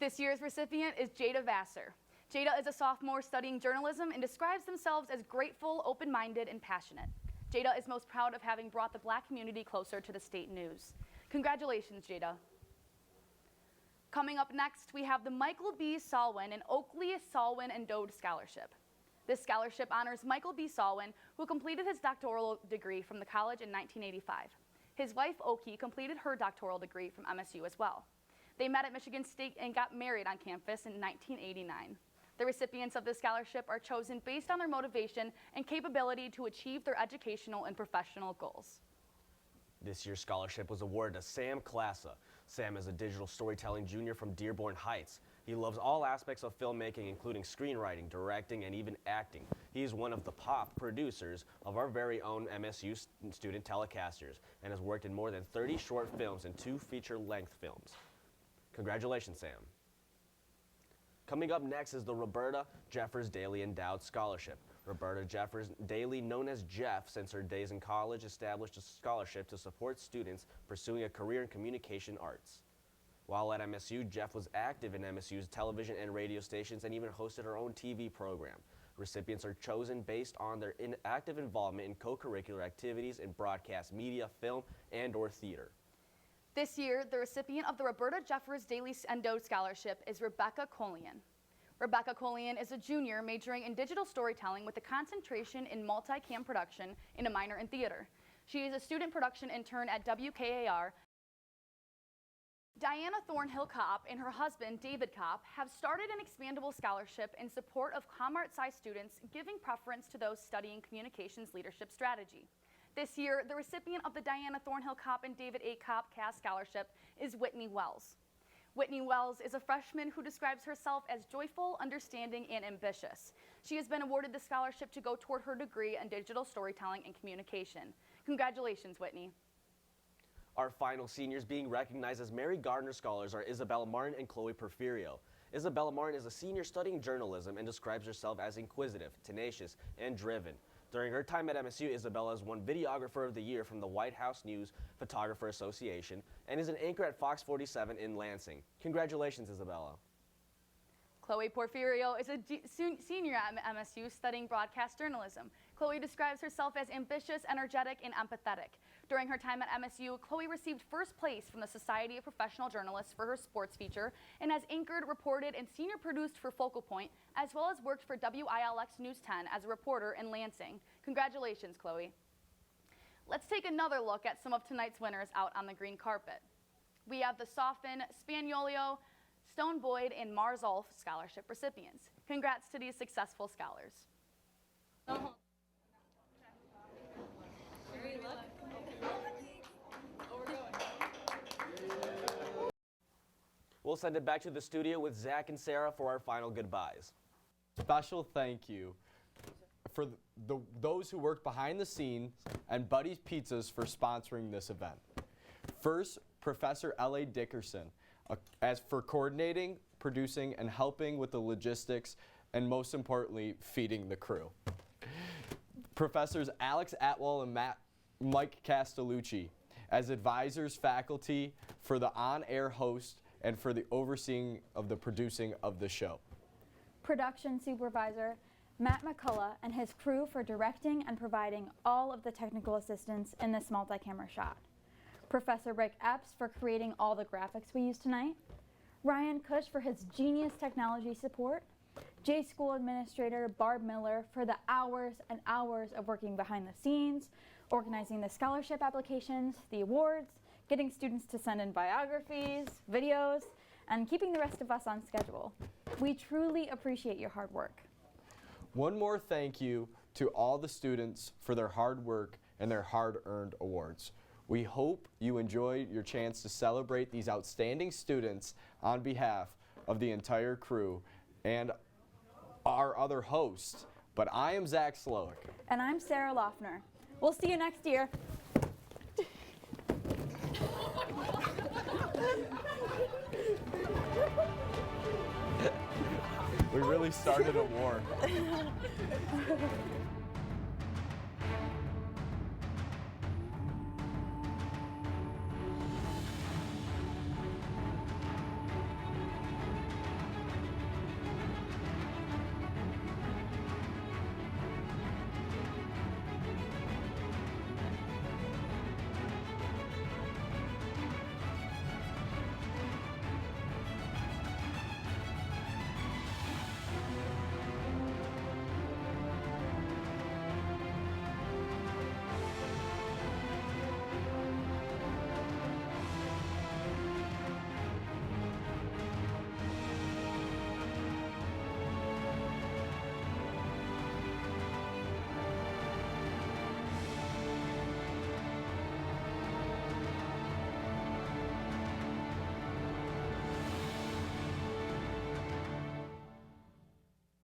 This year's recipient is Jada Vassar. Jada is a sophomore studying journalism and describes themselves as grateful, open-minded, and passionate. Jada is most proud of having brought the Black community closer to the State News. Congratulations, Jada. Coming up next, we have the Michael B. Salwin and Oakley Salwin and Dode Scholarship. This scholarship honors Michael B. Salwin, who completed his doctoral degree from the college in 1985. His wife, Oki, completed her doctoral degree from MSU as well. They met at Michigan State and got married on campus in 1989. The recipients of this scholarship are chosen based on their motivation and capability to achieve their educational and professional goals. This year's scholarship was awarded to Sam Klassa. Sam is a digital storytelling junior from Dearborn Heights. He loves all aspects of filmmaking, including screenwriting, directing, and even acting. He is one of the pop producers of our very own MSU student telecasters and has worked in more than 30 short films and 2 feature-length films. Congratulations, Sam. Coming up next is the Roberta Jeffers Daly Endowed Scholarship. Roberta Jeffers Daly, known as Jeff since her days in college, established a scholarship to support students pursuing a career in communication arts. While at MSU, Jeff was active in MSU's television and radio stations and even hosted her own TV program. Recipients are chosen based on their active involvement in co-curricular activities in broadcast media, film, and/or theater. This year, the recipient of the Roberta Jeffers Daily Endo Scholarship is Rebecca Colian. Rebecca Colian is a junior majoring in digital storytelling with a concentration in multicam production and a minor in theater. She is a student production intern at WKAR. Diana Thornhill Kopp and her husband, David Kopp, have started an expandable scholarship in support of ComArt Sci students, giving preference to those studying communications leadership strategy. This year, the recipient of the Diana Thornhill Kopp and David A. Kopp CAS Scholarship is Whitney Wells. Whitney Wells is a freshman who describes herself as joyful, understanding, and ambitious. She has been awarded the scholarship to go toward her degree in digital storytelling and communication. Congratulations, Whitney. Our final seniors being recognized as Mary Gardner Scholars are Isabella Martin and Chloe Porfirio. Isabella Martin is a senior studying journalism and describes herself as inquisitive, tenacious, and driven. During her time at MSU, Isabella has won Videographer of the Year from the White House News Photographer Association and is an anchor at Fox 47 in Lansing. Congratulations, Isabella. Chloe Porfirio is a senior at MSU studying broadcast journalism. Chloe describes herself as ambitious, energetic, and empathetic. During her time at MSU, Chloe received first place from the Society of Professional Journalists for her sports feature and has anchored, reported, and senior produced for Focal Point, as well as worked for WILX News 10 as a reporter in Lansing. Congratulations, Chloe. Let's take another look at some of tonight's winners out on the green carpet. We have the Sofin, Spaniolio, Stone Boyd, and Mars Ulf scholarship recipients. Congrats to these successful scholars. We'll send it back to the studio with Zach and Sarah for our final goodbyes. Special thank you for those who worked behind the scenes and Buddy's Pizzas for sponsoring this event. First, Professor L.A. Dickerson, as for coordinating, producing, and helping with the logistics, and most importantly, feeding the crew. Professors Alex Atwell and Mike Castellucci, as advisors, faculty, for the on-air host, and for the overseeing of the producing of the show. Production supervisor Matt McCullough and his crew for directing and providing all of the technical assistance in this multi-camera shot. Professor Rick Epps for creating all the graphics we use tonight. Ryan Cush for his genius technology support. J School Administrator Barb Miller for the hours and hours of working behind the scenes, organizing the scholarship applications, the awards, getting students to send in biographies, videos, and keeping the rest of us on schedule. We truly appreciate your hard work. One more thank you to all the students for their hard work and their hard-earned awards. We hope you enjoyed your chance to celebrate these outstanding students on behalf of the entire crew and our other hosts. But I am Zach Slowick. And I'm Sarah Loeffner. We'll see you next year. We really started a war.